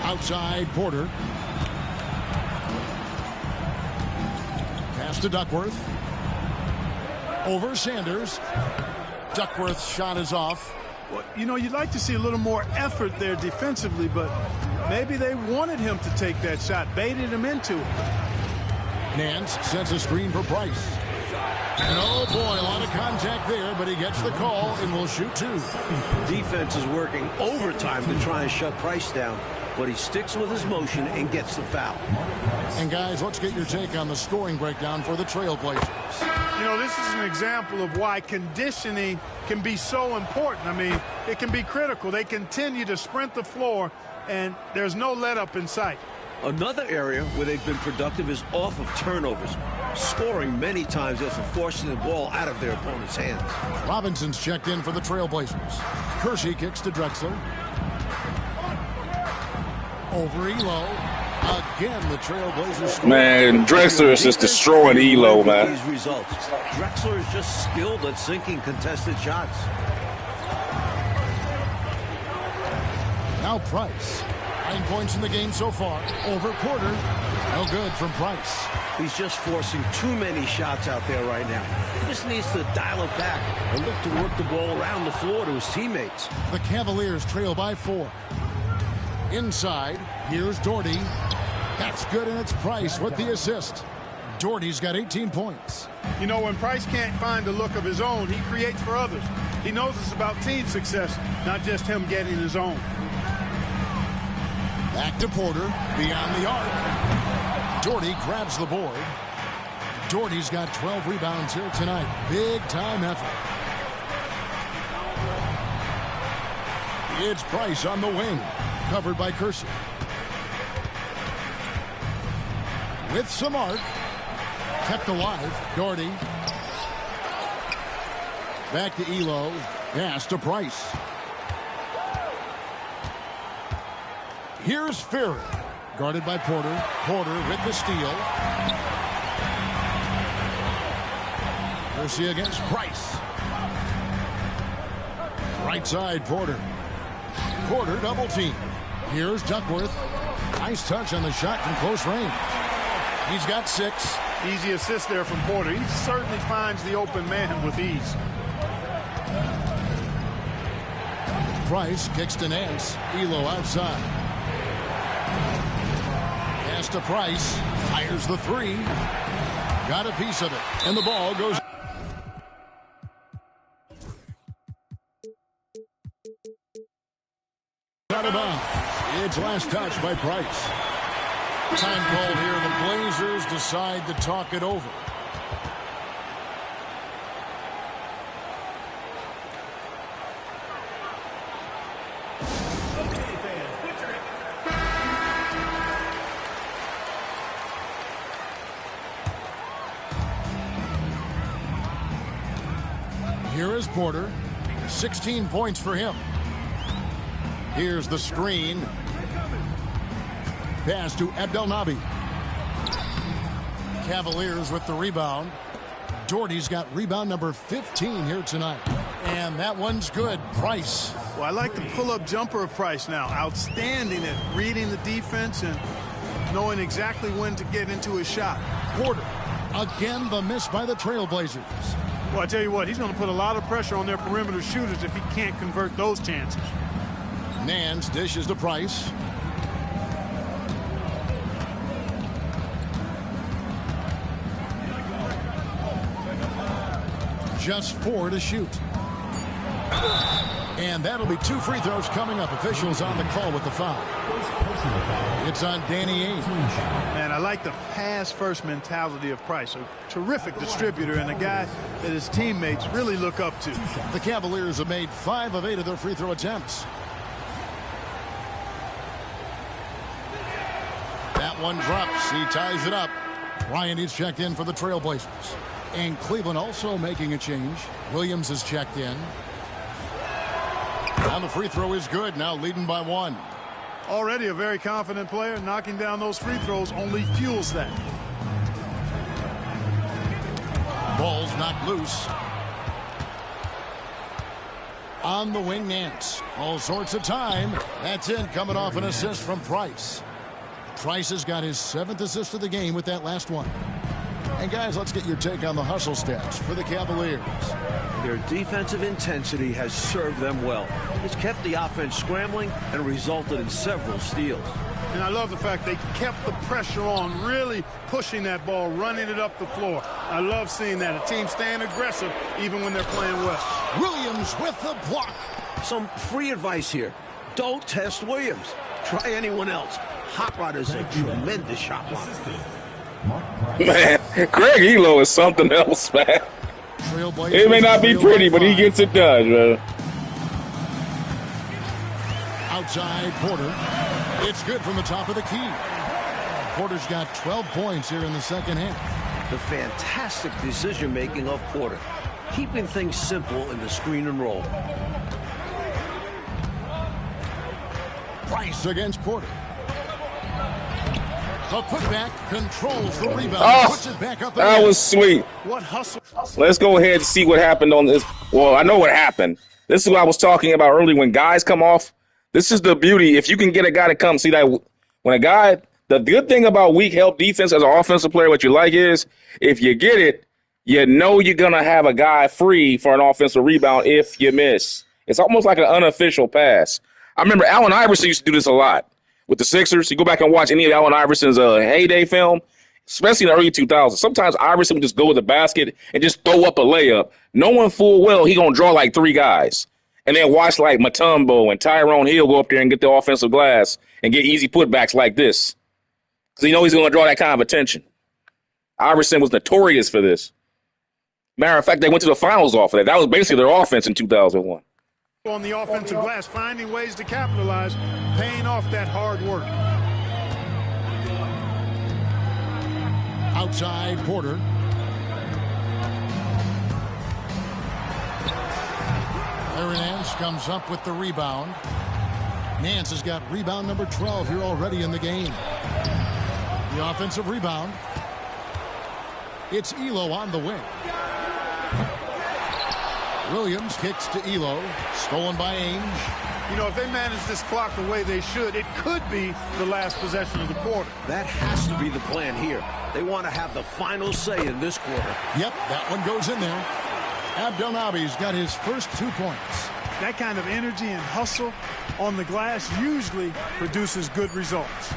Outside Porter. Pass to Duckworth. Over Sanders. Duckworth's shot is off. Well, you know, you'd like to see a little more effort there defensively, but maybe they wanted him to take that shot, baited him into it. Nance sets a screen for Price. And oh boy, a lot of contact there, but he gets the call and will shoot 2. Defense is working overtime to try and shut Price down, but he sticks with his motion and gets the foul. And guys, let's get your take on the scoring breakdown for the Trailblazers. You know, this is an example of why conditioning can be so important. I mean, it can be critical. They continue to sprint the floor, and there's no let-up in sight. Another area where they've been productive is off of turnovers, scoring many times after forcing the ball out of their opponent's hands. Robinson's checked in for the Trailblazers. Kersey kicks to Drexler. Over Elo. Again, the Trailblazers score. Man, Drexler is just destroying Elo, man. These results. Drexler is just skilled at sinking contested shots. Now Price. 9 points in the game so far. Over Porter. No good from Price. He's just forcing too many shots out there right now. He just needs to dial it back and look to work the ball around the floor to his teammates. The Cavaliers trail by 4. Inside, here's Daugherty. That's good, and it's Price with the assist. Daugherty's got 18 points. You know, when Price can't find the look of his own, he creates for others. He knows it's about team success, not just him getting his own. Back to Porter, beyond the arc. Daugherty grabs the board. Daugherty's got 12 rebounds here tonight. Big time effort. It's Price on the wing, covered by Kersey. With some arc, kept alive, Daugherty. Back to Elo, pass to Price. Here's Ferry, guarded by Porter. Porter with the steal. Kersey against Price. Right side, Porter. Porter double team. Here's Duckworth. Nice touch on the shot from close range. He's got 6. Easy assist there from Porter. He certainly finds the open man with ease. Price kicks to Nance. Elo outside. Pass to Price. Fires the 3. Got a piece of it. And the ball goes. Out of bounds. It's last touch by Price. Time called here. The Blazers decide to talk it over. Here is Porter. 16 points for him. Here's the screen. Pass to Abdelnaby. Cavaliers with the rebound. Daugherty's got rebound number 15 here tonight. And that one's good. Price. Well, I like the pull-up jumper of Price now. Outstanding at reading the defense and knowing exactly when to get into his shot. Porter. Again, the miss by the Trailblazers. Well, I tell you what, he's going to put a lot of pressure on their perimeter shooters if he can't convert those chances. Nance dishes to Price. Just 4 to shoot. And that'll be 2 free throws coming up. Officials on the call with the foul. It's on Danny Ainge. Man, I like the pass-first mentality of Price. A terrific distributor and a guy that his teammates really look up to. The Cavaliers have made 5 of 8 of their free throw attempts. That one drops. He ties it up. Ryan is checked in for the Trailblazers. And Cleveland also making a change. Williams is checked in. Now the free throw is good. Now leading by 1. Already a very confident player. Knocking down those free throws only fuels that. Ball's knocked loose. On the wing, Nance. All sorts of time. That's in, coming off an assist from Price. Price has got his 7th assist of the game with that last one. And guys, let's get your take on the hustle stats for the Cavaliers. Their defensive intensity has served them well. It's kept the offense scrambling and resulted in several steals. And I love the fact they kept the pressure on, really pushing that ball, running it up the floor. I love seeing that. A team staying aggressive even when they're playing well. Williams with the block. Some free advice here. Don't test Williams. Try anyone else. Hot Rod is a tremendous shot blocker. Man, Greg Elo is something else, man. It may not be pretty, but he gets it done, man. Outside Porter. It's good from the top of the key. Porter's got 12 points here in the second half. The fantastic decision-making of Porter. Keeping things simple in the screen and roll. Price against Porter. The putback controls the rebound. Puts it back up. That was sweet. What hustle? Let's go ahead and see what happened on this. Well, I know what happened. This is what I was talking about earlier. When guys come off, this is the beauty. If you can get a guy to come, see that when a guy, the good thing about weak help defense as an offensive player, what you like is if you get it, you know you're going to have a guy free for an offensive rebound if you miss. It's almost like an unofficial pass. I remember Allen Iverson used to do this a lot. With the Sixers, you go back and watch any of Allen Iverson's heyday film, especially in the early 2000s. Sometimes Iverson would just go with the basket and just throw up a layup, knowing full well he going to draw like 3 guys. And then watch like Mutombo and Tyrone Hill go up there and get the offensive glass and get easy putbacks like this. Because he knows he's going to draw that kind of attention. Iverson was notorious for this. Matter of fact, they went to the finals off of that. That was basically their offense in 2001. On the offensive glass, finding ways to capitalize, paying off that hard work. Outside, Porter. Larry Nance comes up with the rebound. Nance has got rebound number 12 here already in the game. The offensive rebound. It's Elo on the wing. Williams kicks to Elo. Stolen by Ainge. You know, if they manage this clock the way they should, it could be the last possession of the quarter. That has to be the plan here. They want to have the final say in this quarter. Yep, that one goes in there. Abdelnaby's got his first 2 points. That kind of energy and hustle on the glass usually produces good results.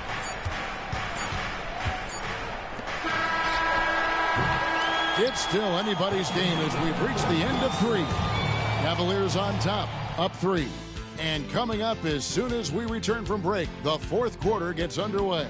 It's still anybody's game as we've reached the end of 3. Cavaliers on top, up 3. And coming up as soon as we return from break, the 4th quarter gets underway.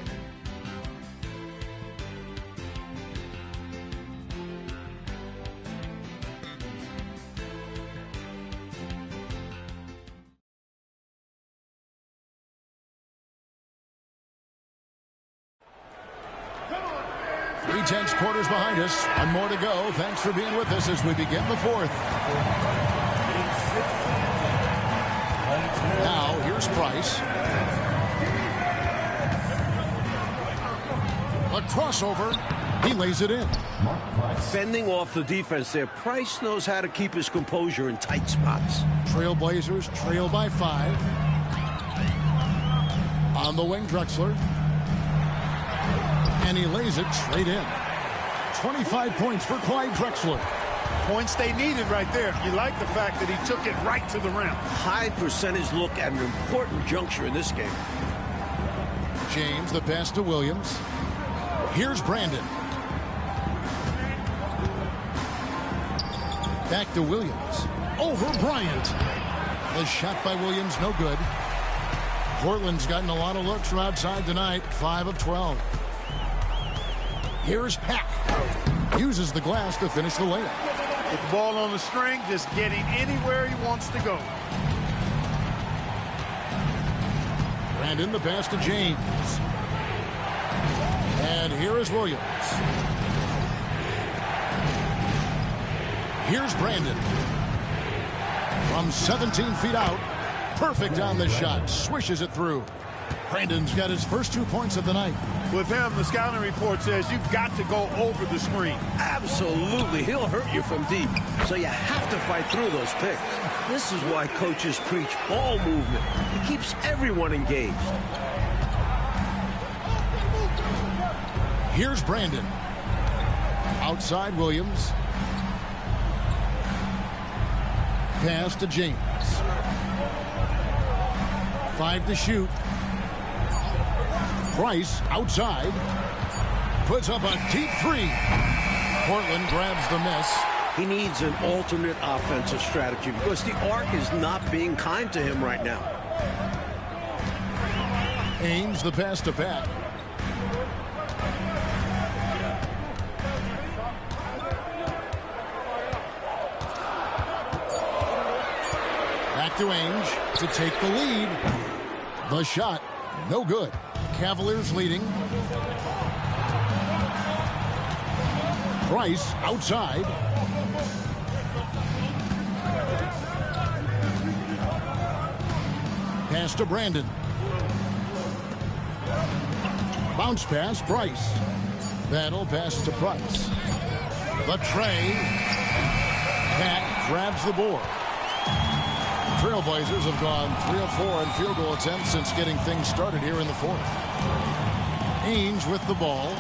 Tense quarters behind us. One more to go. Thanks for being with us as we begin the 4th. Now, here's Price. A crossover. He lays it in. Fending off the defense there. Price knows how to keep his composure in tight spots. Trailblazers trail by 5. On the wing, Drexler. And he lays it straight in. 25 points for Clyde Drexler. Points they needed right there. You like the fact that he took it right to the rim. High percentage look at an important juncture in this game. James, the pass to Williams. Here's Brandon. Back to Williams. Over Bryant. The shot by Williams, no good. Portland's gotten a lot of looks from outside tonight. 5 of 12. Here's Pack. Uses the glass to finish the layup. With the ball on the string, just getting anywhere he wants to go. Brandon, the pass to James. And here is Williams. Here's Brandon. From 17 feet out. Perfect on the shot. Swishes it through. Brandon's got his first 2 points of the night. With him, the scouting report says you've got to go over the screen. Absolutely. He'll hurt you from deep. So you have to fight through those picks. This is why coaches preach ball movement. It keeps everyone engaged. Here's Brandon. Outside Williams. Pass to James. 5 to shoot. Price outside. Puts up a deep 3. Portland grabs the miss. He needs an alternate offensive strategy because the arc is not being kind to him right now. Ainge, the pass to Pat. Back to Ainge to take the lead. The shot, no good. Cavaliers leading. Price outside. Pass to Brandon. Bounce pass, Price. Battle pass to Price. The tray. Pat grabs the board. Trailblazers have gone 3 of 4 in field goal attempts since getting things started here in the 4th. Ainge with the ball.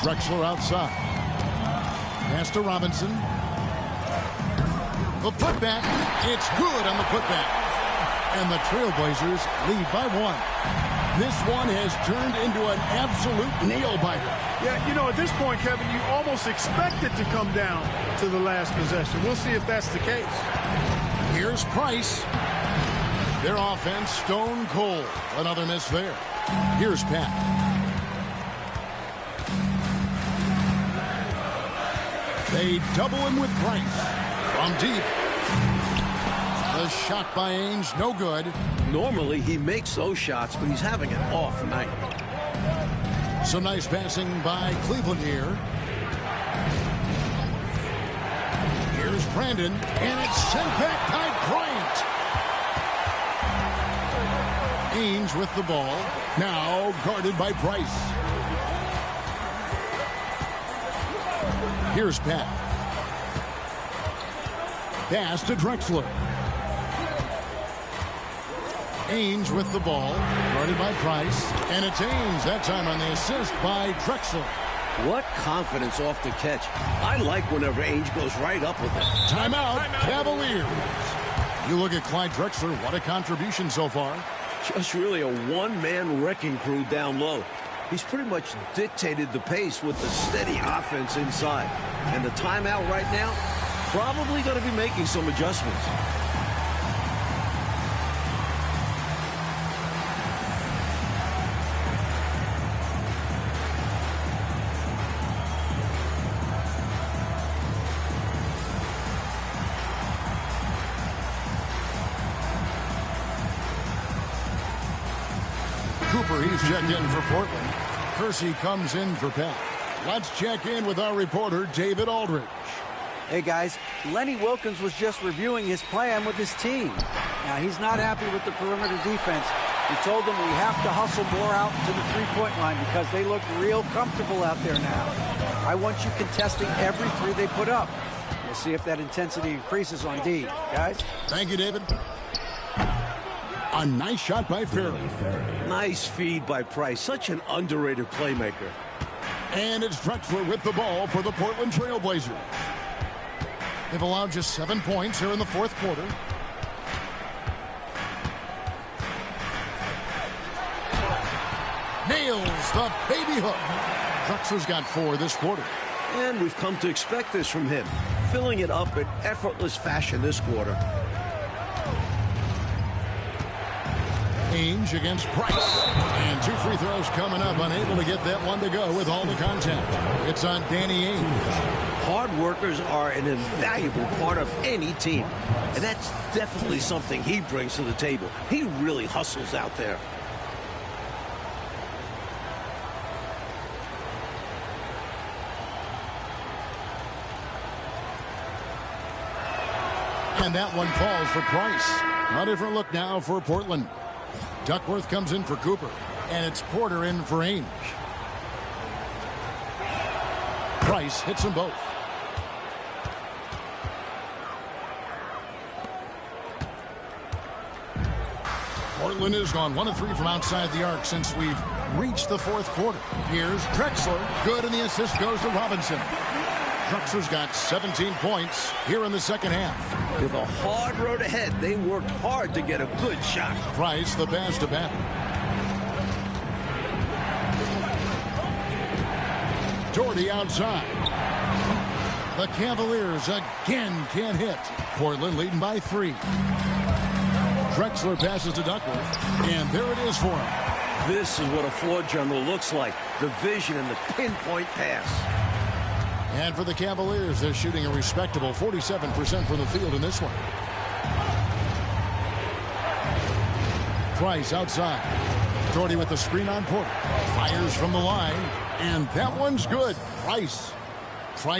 Drexler outside. Pass to Robinson. The putback. It's good on the putback. And the Trailblazers lead by 1. This one has turned into an absolute nail-biter. Yeah, you know, at this point, Kevin, you almost expect it to come down to the last possession. We'll see if that's the case. Here's Price. Their offense stone cold. Another miss there. Here's Pat. They double him with Price. From deep. The shot by Ainge, no good. Normally, he makes those shots, but he's having an off night. Some nice passing by Cleveland here. Here's Brandon, and it's sent back by Bryant. Ainge with the ball, now guarded by Price. Here's Pat. Pass to Drexler. Ainge with the ball, guarded by Price, and it's Ainge that time on the assist by Drexler. What confidence off the catch. I like whenever Ainge goes right up with it. Timeout, Cavaliers. You look at Clyde Drexler, what a contribution so far. Just really a one-man wrecking crew down low. He's pretty much dictated the pace with the steady offense inside. And the timeout right now, probably going to be making some adjustments. Cooper, he's checked in for Portland. Kersey comes in for Pat. Let's check in with our reporter, David Aldridge. Hey, guys. Lenny Wilkins was just reviewing his plan with his team. Now, he's not happy with the perimeter defense. He told them we have to hustle more out to the three-point line because they look real comfortable out there now. I want you contesting every three they put up. We'll see if that intensity increases on D. Guys? Thank you, David. A nice shot by Fairley. Nice feed by Price. Such an underrated playmaker. And it's Drexler with the ball for the Portland Trailblazers. They've allowed just 7 points here in the fourth quarter. Nails the baby hook. Drexler's got 4 this quarter. And we've come to expect this from him. Filling it up in effortless fashion this quarter. Ainge against Price. And 2 free throws coming up. Unable to get that one to go with all the contact. It's on Danny Ainge. Hard workers are an invaluable part of any team. And that's definitely something he brings to the table. He really hustles out there. And that one falls for Price. A different look now for Portland. Duckworth comes in for Cooper. And it's Porter in for Ainge. Price hits them both. Portland has gone 1 of 3 from outside the arc since we've reached the fourth quarter. Here's Drexler. Good, and the assist goes to Robinson. Drexler's got 17 points here in the second half. With a hard road ahead, they worked hard to get a good shot. Price, the pass to Pat. Daugherty outside. The Cavaliers again can't hit. Portland leading by 3. Drexler passes to Duckworth, and there it is for him. This is what a floor general looks like. The vision and the pinpoint pass. And for the Cavaliers, they're shooting a respectable 47% from the field in this one. Price outside. Daugherty with the screen on Porter. Fires from the line, and that one's good. Price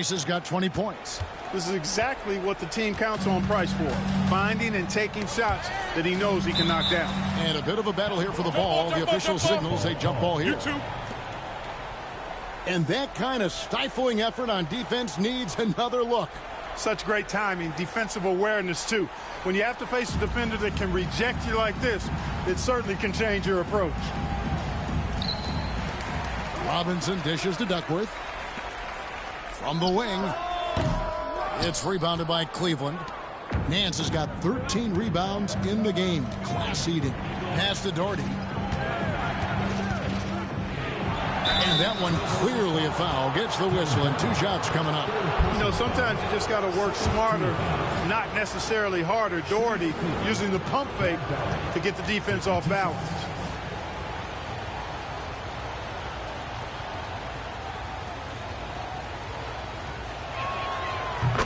has got 20 points. This is exactly what the team counts on Price for. Finding and taking shots that he knows he can knock down. And a bit of a battle here for the ball. The official signals a jump ball here. And that kind of stifling effort on defense needs another look. Such great timing, defensive awareness, too. When you have to face a defender that can reject you like this, it certainly can change your approach. Robinson dishes to Duckworth. From the wing. It's rebounded by Cleveland. Nance has got 13 rebounds in the game. Class eating. Pass to Daugherty. And that one clearly a foul. Gets the whistle, and 2 shots coming up. You know, sometimes you just got to work smarter, not necessarily harder. Daugherty using the pump fake to get the defense off balance.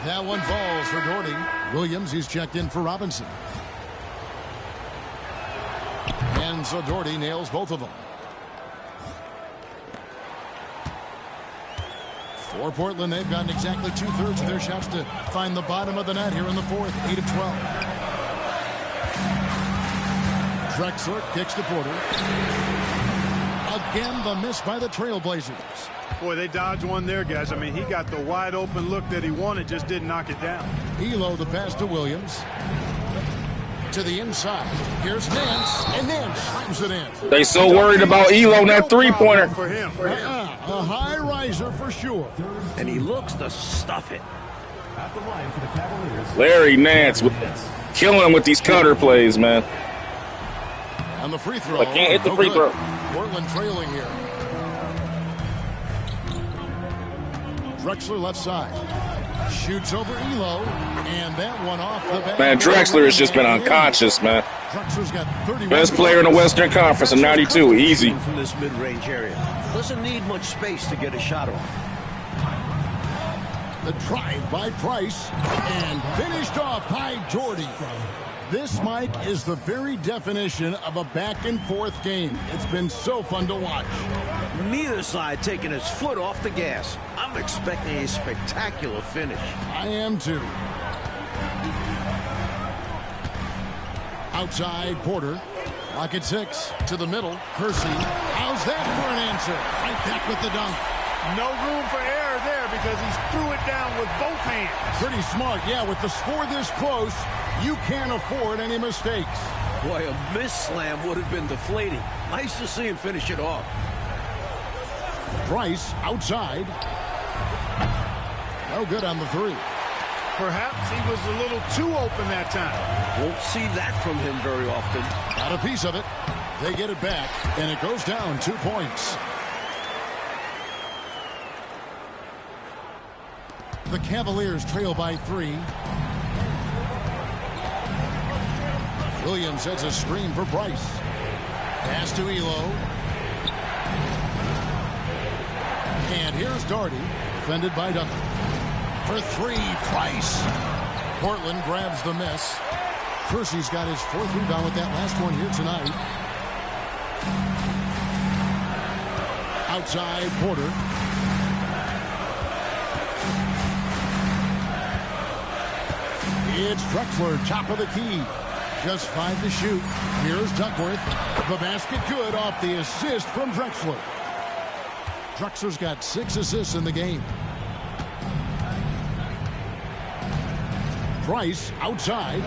That one falls for Daugherty. Williams, he's checked in for Robinson. And so Daugherty nails both of them. For Portland, they've gotten exactly 2/3 of their shots to find the bottom of the net here in the fourth. 8 of 12. Drexler kicks to Porter. Again, the miss by the Trailblazers. Boy, they dodged one there, guys. I mean, he got the wide open look that he wanted, just didn't knock it down. Elo, the pass to Williams. To the inside. Here's Nance, and Nance slams it in. They so worried about Elo on that three-pointer. For him. A high riser for sure. And he looks to stuff it. At the line for the Cavaliers. Larry Nance killing him with these cutter plays, man. On the free throw. I can't hit the free throw. Portland trailing here. Drexler left side. Shoots over Elo, and that one off the back. Man, Drexler has just been unconscious, man. Drexler's got 31. Best player in the Western Conference in 92. Easy. From this mid-range area. Doesn't need much space to get a shot off. The drive by Price, and finished off by Daugherty. This, Mike, is the very definition of a back-and-forth game. It's been so fun to watch. Neither side taking his foot off the gas. I'm expecting a spectacular finish. I am too. Outside, Porter. Lock at 6. To the middle. Kersey. How's that for an answer? Right back with the dunk. No room for error there because he threw it down with both hands. Pretty smart. Yeah, with the score this close, you can't afford any mistakes. Boy, a miss slam would have been deflating. Nice to see him finish it off. Price outside. No good on the three. Perhaps he was a little too open that time. Won't see that from him very often. Got a piece of it. They get it back, and it goes down 2 points. The Cavaliers trail by 3. Williams sets a screen for Price. Pass to Elo. And here's Daugherty, defended by Duncan. For 3, Price. Portland grabs the miss. Kersey's got his 4th rebound with that last one here tonight. Outside, Porter. It's Drexler, top of the key. Just 5 to shoot. Here's Duckworth. The basket good off the assist from Drexler. Drexler's got 6 assists in the game. Price outside.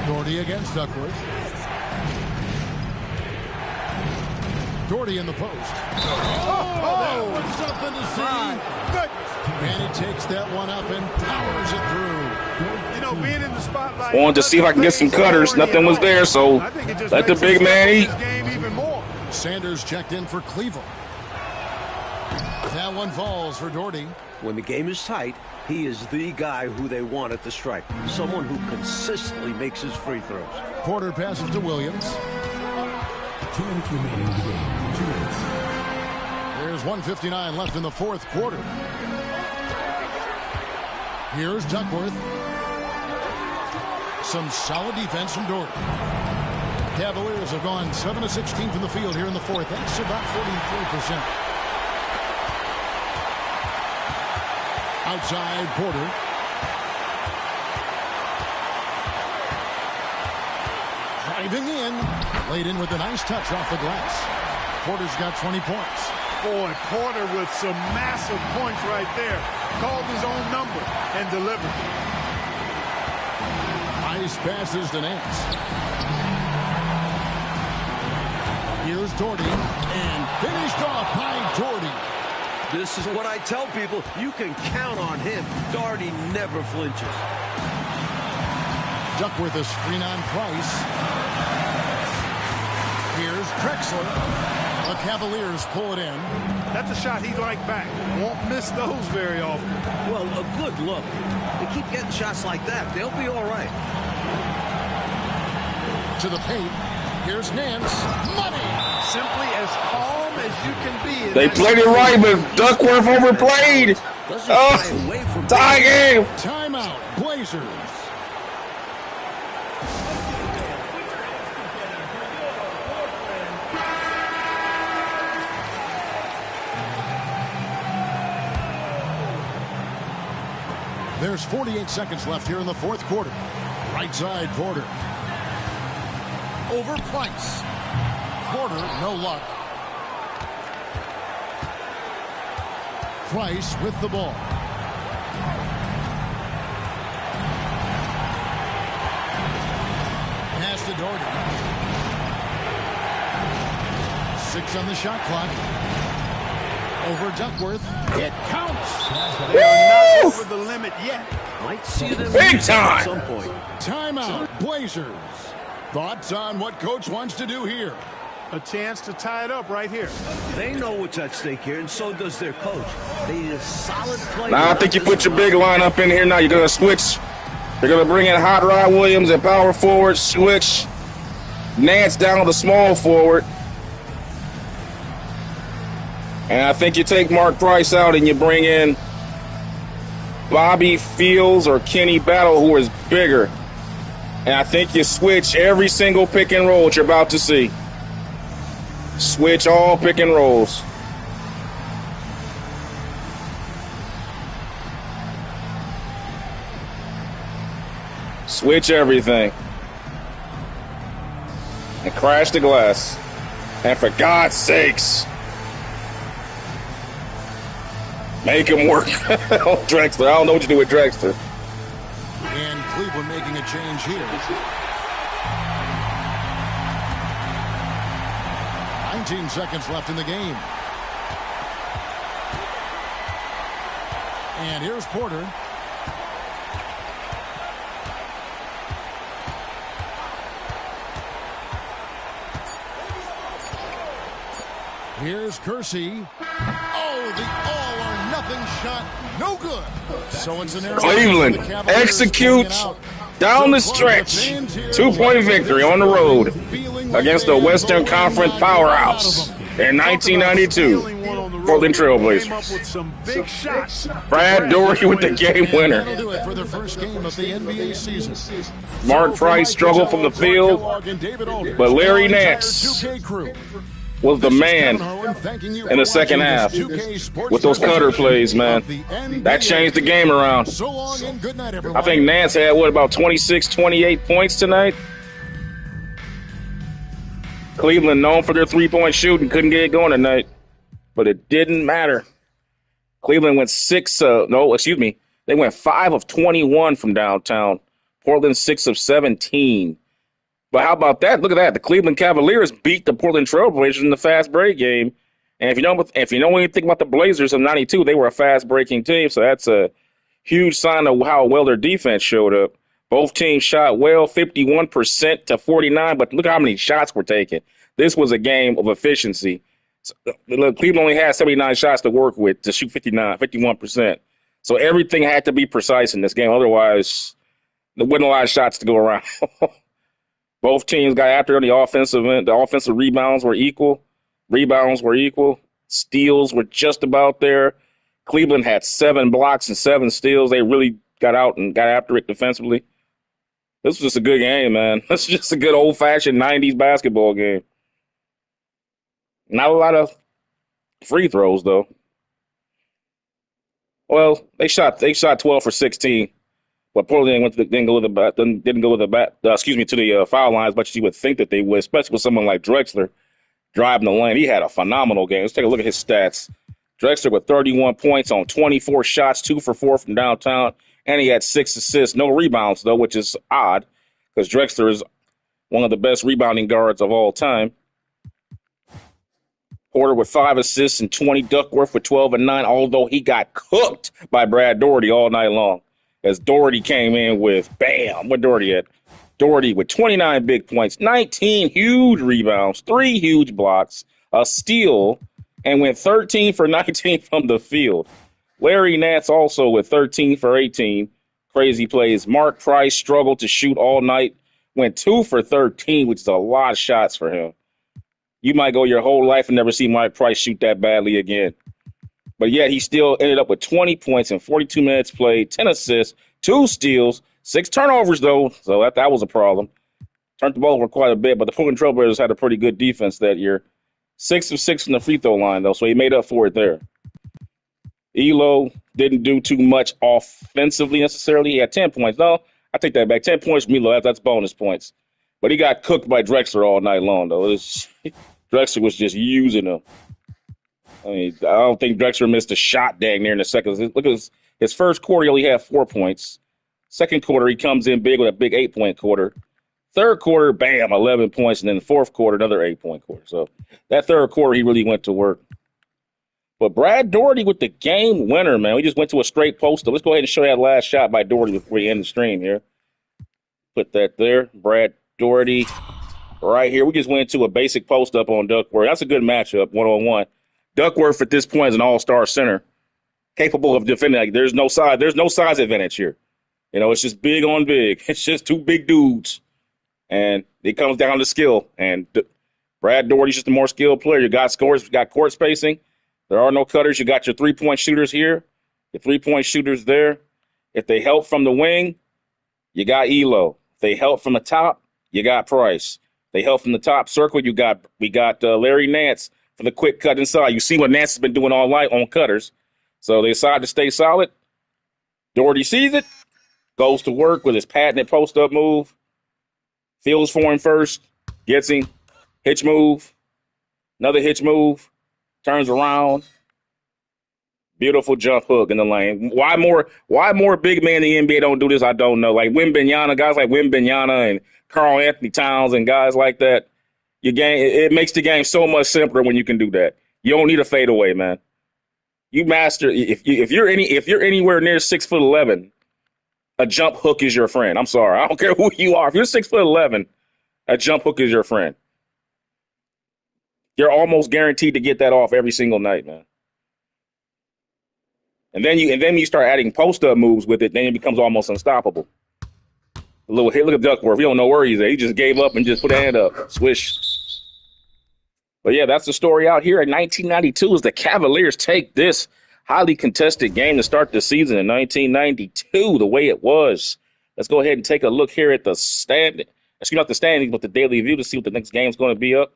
Daugherty against Duckworth. Daugherty in the post. That was something to see. Good. And he takes that one up and powers it through. You know, being in the spotlight. Wanted to see if I can get some cutters. Nothing was there, so let the big man eat. Sanders checked in for Cleveland. That one falls for Daugherty. When the game is tight, he is the guy who they want at the stripe. Someone who consistently makes his free throws. Porter passes to Williams. 2 minutes remaining in the game. 2 minutes. There's 1:59 left in the fourth quarter. Here's Duckworth. Some solid defense from Daugherty. Cavaliers have gone 7 of 16 from the field here in the fourth. That's about 43%. Outside, Porter. Driving in. Laid in with a nice touch off the glass. Porter's got 20 points. Boy, Porter with some massive points right there. Called his own number and delivered. Nice passes to Nance. Here's Daugherty. And finished off by Daugherty. This is what I tell people. You can count on him. Daugherty never flinches. Duckworth a screen on Price. Here's Drexler. The Cavaliers pull it in. That's a shot he'd like back. Won't miss those very often. Well, a good look. They keep getting shots like that. They'll be all right. To the paint. Here's Nance. Money. Simply as calm as you can be. They played it right, but Duckworth overplayed. Oh, tie game. Timeout, Blazers. There's 48 seconds left here in the fourth quarter. Right side, Porter. Over Price. Porter, no luck. Price with the ball. Pass to Daugherty. 6 on the shot clock. Over Duckworth. It counts. They are not over the limit yet. Might see them Big time. at some point. Timeout, Blazers. Thoughts on what coach wants to do here? A chance to tie it up right here. They know what's at stake here, and so does their coach. They need a solid play. Now I think you put your big lineup in here. Now you're gonna switch. They're gonna bring in Hot Rod Williams at power forward. Switch Nance down to small forward. And I think you take Mark Price out and you bring in Bobby Fields or Kenny Battle, who is bigger. And I think you switch every single pick and roll that you're about to see. Switch all pick and rolls. Switch everything. And crash the glass. And for God's sakes, make him work. Drexler. I don't know what you do with Drexler. And Cleveland making a change here. 19 seconds left in the game. And here's Porter. Here's Kersey. Oh, the all-or-nothing shot. No good. So it's an error. Cleveland executes down the stretch. 2-point victory on the road against the Western Conference powerhouse in 1992. Portland Trailblazers. Brad Daugherty with the game winner. That'll do it for the first game of the NBA season. Mark Price struggled from the field, but Larry Nance was the man in the second half with those cutter plays, man. That changed the game around. I think Nance had, about 26, 28 points tonight? Cleveland, known for their three-point shooting, couldn't get it going tonight. But it didn't matter. Cleveland went they went 5 of 21 from downtown. Portland 6 of 17. But how about that? Look at that. The Cleveland Cavaliers beat the Portland Trailblazers in the fast break game. And if you know anything about the Blazers in '92, they were a fast breaking team. So that's a huge sign of how well their defense showed up. Both teams shot well, 51% to 49. But look how many shots were taken. This was a game of efficiency. So, look, Cleveland only had 79 shots to work with to shoot 51%. So everything had to be precise in this game. Otherwise, there wasn't a lot of shots to go around. Both teams got after on the offensive end. The offensive rebounds were equal. Steals were just about there. Cleveland had 7 blocks and 7 steals. They really got out and got after it defensively. This was just a good game, man. This is just a good old-fashioned 90s basketball game. Not a lot of free throws, though. Well, they shot 12 for 16. But Portland didn't go to the foul line as much as you would think that they would, especially with someone like Drexler driving the lane. He had a phenomenal game. Let's take a look at his stats. Drexler with 31 points on 24 shots, 2 for 4 from downtown, and he had 6 assists. No rebounds, though, which is odd because Drexler is one of the best rebounding guards of all time. Porter with 5 assists and 20. Duckworth with 12 and 9, although he got cooked by Brad Daugherty all night long. As Daugherty came in with, bam, what Daugherty had? Daugherty with 29 big points, 19 huge rebounds, 3 huge blocks, a steal, and went 13 for 19 from the field. Larry Nance also with 13 for 18. Crazy plays. Mark Price struggled to shoot all night, went 2 for 13, which is a lot of shots for him. You might go your whole life and never see Mike Price shoot that badly again. But yet he still ended up with 20 points in 42 minutes played, 10 assists, 2 steals, 6 turnovers, though. So that was a problem. Turned the ball over quite a bit, but the Portland Trailblazers had a pretty good defense that year. 6 of 6 from the free throw line, though, so he made up for it there. Elo didn't do too much offensively necessarily. He had 10 points. No, I take that back. 10 points from Elo. That's bonus points. But he got cooked by Drexler all night long, though. Drexler was just using him. I mean, I don't think Drexler missed a shot dang near in the second. Look at his first quarter, he only had 4 points. Second quarter, he comes in big with a big 8-point quarter. Third quarter, bam, 11 points. And then the fourth quarter, another 8-point quarter. So that third quarter, he really went to work. But Brad Daugherty with the game winner, man. We just went to a straight post-up. Let's go ahead and show that last shot by Daugherty before we end the stream here. Put that there. Brad Daugherty right here. We just went to a basic post-up on Duckworth. That's a good matchup, one-on-one. Duckworth at this point is an all-star center, capable of defending. Like, there's no size advantage here. You know, it's just big on big. It's just two big dudes. And it comes down to skill. And Brad Daugherty's just a more skilled player. You got scores, you got court spacing. There are no cutters. You got your three-point shooters here, your three-point shooters there. If they help from the wing, you got Elo. If they help from the top, you got Price. If they help from the top circle, we got Larry Nance for the quick cut inside. You see what Nance has been doing all night on cutters. So they decide to stay solid. Daugherty sees it, goes to work with his patented post-up move. Feels for him first, gets him, hitch move, another hitch move, turns around. Beautiful jump hook in the lane. Why more big men in the NBA don't do this, I don't know. Like Wembanyama, guys like Wembanyama and Karl Anthony Towns and guys like that. It makes the game so much simpler when you can do that. You don't need a fadeaway, man. You master if you're anywhere near 6'11", a jump hook is your friend. I'm sorry, I don't care who you are. If you're 6'11", a jump hook is your friend. You're almost guaranteed to get that off every single night, man. And then you start adding post-up moves with it, then it becomes almost unstoppable. A little hit. Look at Duckworth. We don't know where he's at. He just gave up and just put a hand up. Swish. But, yeah, that's the story out here in 1992 as the Cavaliers take this highly contested game to start the season in 1992 the way it was. Let's go ahead and take a look here at the standings, but the Daily View to see what the next game's going to be up.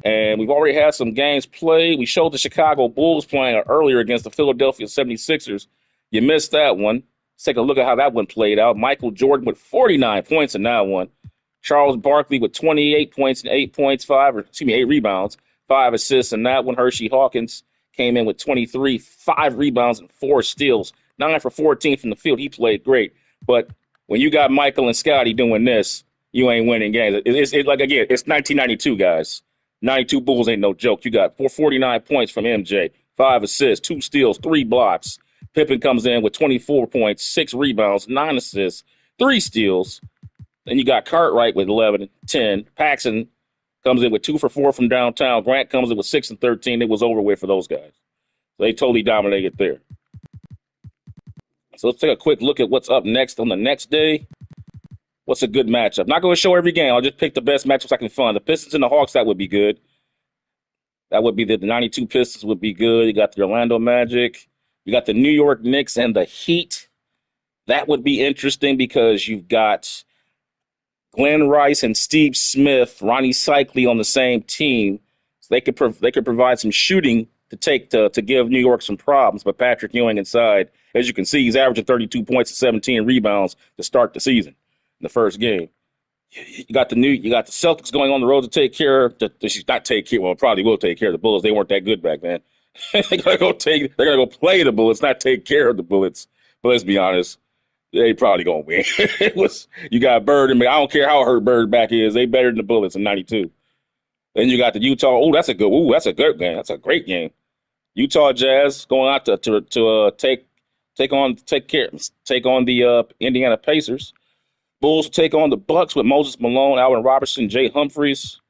And we've already had some games played. We showed the Chicago Bulls playing earlier against the Philadelphia 76ers. You missed that one. Let's take a look at how that one played out. Michael Jordan with 49 points in that one. Charles Barkley with 28 points and 8 rebounds, 5 assists in that one. Hershey Hawkins came in with 23, 5 rebounds and 4 steals, 9 for 14 from the field. He played great. But when you got Michael and Scotty doing this, you ain't winning games. It's 1992, guys. 92 Bulls ain't no joke. You got 49 points from MJ, 5 assists, 2 steals, 3 blocks. Pippen comes in with 24 points, 6 rebounds, 9 assists, 3 steals. Then you got Cartwright with 11 and 10. Paxson comes in with 2 for 4 from downtown. Grant comes in with 6 and 13. It was over with for those guys. So they totally dominated there. So let's take a quick look at what's up next on the next day. What's a good matchup? Not going to show every game. I'll just pick the best matchups I can find. The Pistons and the Hawks, that would be good. That would be the 92 Pistons would be good. You got the Orlando Magic. You got the New York Knicks and the Heat. That would be interesting because you've got Glenn Rice and Steve Smith, Ronnie Cycli on the same team. So they could provide some shooting to give New York some problems. But Patrick Ewing inside, as you can see, he's averaging 32 points and 17 rebounds to start the season in the first game. You got the Celtics going on the road to take care of probably will take care of the Bullets. They weren't that good back then. They're gonna go play the Bullets, not take care of the Bullets. But let's be honest, they probably gonna win. You got Bird and I don't care how hurt Bird back is, they better than the Bullets in 92. Then you got the Utah. That's a good game. That's a great game. Utah Jazz going out to take on the Indiana Pacers. Bulls take on the Bucks with Moses Malone, Alvin Robertson, Jay Humphries.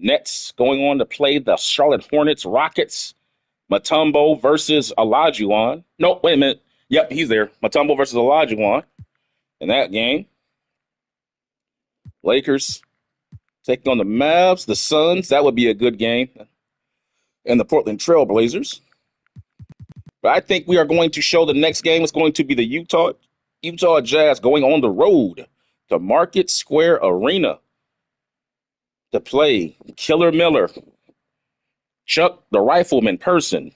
Nets going on to play the Charlotte Hornets. Rockets. Mutombo versus Olajuwon. No, wait a minute. Yep, he's there. Mutombo versus Olajuwon in that game. Lakers taking on the Mavs, the Suns. That would be a good game. And the Portland Trailblazers. But I think we are going to show the next game is going to be the Utah Jazz going on the road to Market Square Arena to play Killer Miller, Chuck the Rifleman Person,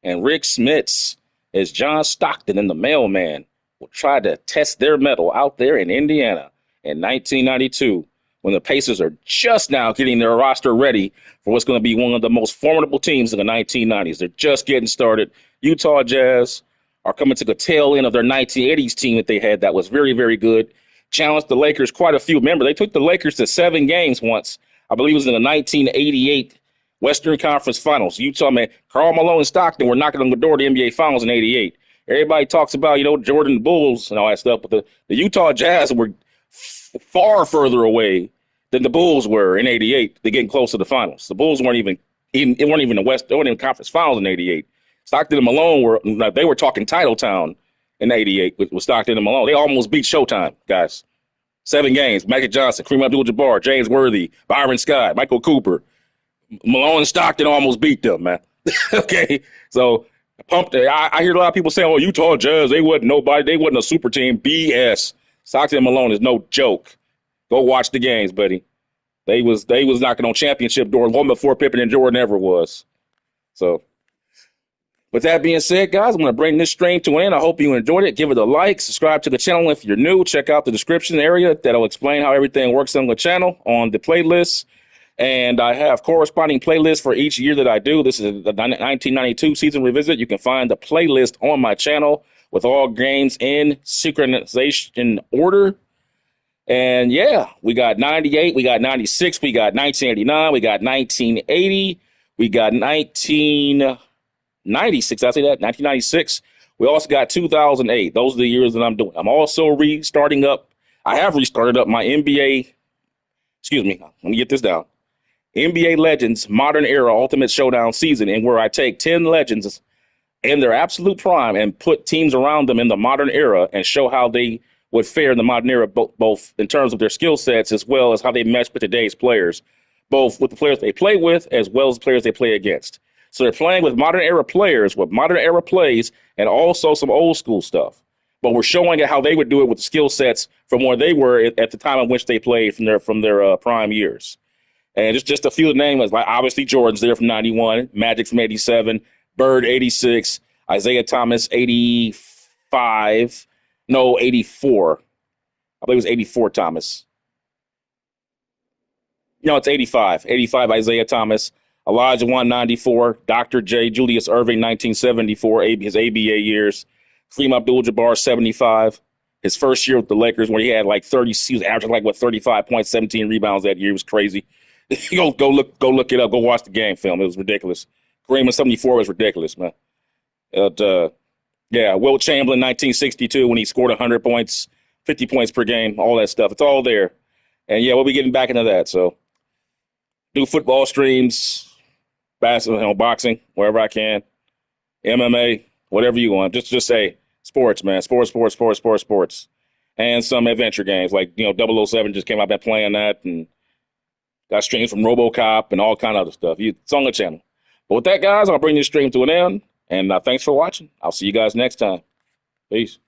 and Rick Smits as John Stockton and the Mailman will try to test their mettle out there in Indiana in 1992 when the Pacers are just now getting their roster ready for what's going to be one of the most formidable teams in the 1990s. They're just getting started. Utah Jazz are coming to the tail end of their 1980s team that they had that was very, very good. Challenged the Lakers quite a few. Remember, they took the Lakers to 7 games once. I believe it was in the 1988 Western Conference Finals. Utah, man, Karl Malone and Stockton were knocking on the door of the NBA Finals in 88. Everybody talks about, Jordan Bulls and all that stuff, but the Utah Jazz were far further away than the Bulls were in 88 to getting close to the finals. The Bulls weren't even the West, they weren't even Conference Finals in 88. Stockton and Malone were talking Title Town in 88 with Stockton and Malone. They almost beat Showtime, guys. 7 games. Magic Johnson, Kareem Abdul-Jabbar, James Worthy, Byron Scott, Michael Cooper. Malone and Stockton almost beat them, man. Okay, so pumped. I hear a lot of people saying, "Oh, Utah Jazz, they wasn't nobody. They wasn't a super team." BS. Stockton and Malone is no joke. Go watch the games, buddy. They was knocking on championship doors long before Pippen and Jordan ever was. So, with that being said, guys, I'm going to bring this stream to an end. I hope you enjoyed it. Give it a like. Subscribe to the channel if you're new. Check out the description area. That'll explain how everything works on the channel on the playlist. And I have corresponding playlists for each year that I do. This is the 1992 season revisit. You can find the playlist on my channel with all games in synchronization order. And yeah, we got 98, we got 96, we got 1989, we got 1980, we got 1996. I say that 1996. We also got 2008. Those are the years that I'm doing. I'm also restarting up. I have restarted up my NBA. Excuse me. Let me get this down. NBA Legends Modern Era Ultimate Showdown season, and where I take 10 legends in their absolute prime and put teams around them in the modern era and show how they would fare in the modern era, both in terms of their skill sets as well as how they mesh with today's players, both with the players they play with as well as the players they play against. So they're playing with modern era players, with modern era plays, and also some old school stuff. But we're showing how they would do it with the skill sets from where they were at the time in which they played from their prime years. And just a few names, like obviously Jordan's there from 91, Magic from 87, Bird 86, Isaiah Thomas 85, no, 84. I believe it was 84 Thomas. No, it's 85. 85 Isaiah Thomas, Elijah 194, Dr. J, Julius Irving 1974, his ABA years, Kareem Abdul-Jabbar 75. His first year with the Lakers when he had like 30, he was averaging 35 points, 17 rebounds that year. It was crazy. Go look it up. Go watch the game film. It was ridiculous. Kareem in 74 was ridiculous, man. Yeah, Wilt Chamberlain 1962 when he scored 100 points, 50 points per game, all that stuff. It's all there. And yeah, we'll be getting back into that. So do football streams, basketball, boxing, wherever I can, MMA, whatever you want. Just say sports, man. Sports. And some adventure games like, 007 just came out there playing that and got streams from RoboCop and all kind of other stuff. It's on the channel. But with that, guys, I'll bring this stream to an end. And thanks for watching. I'll see you guys next time. Peace.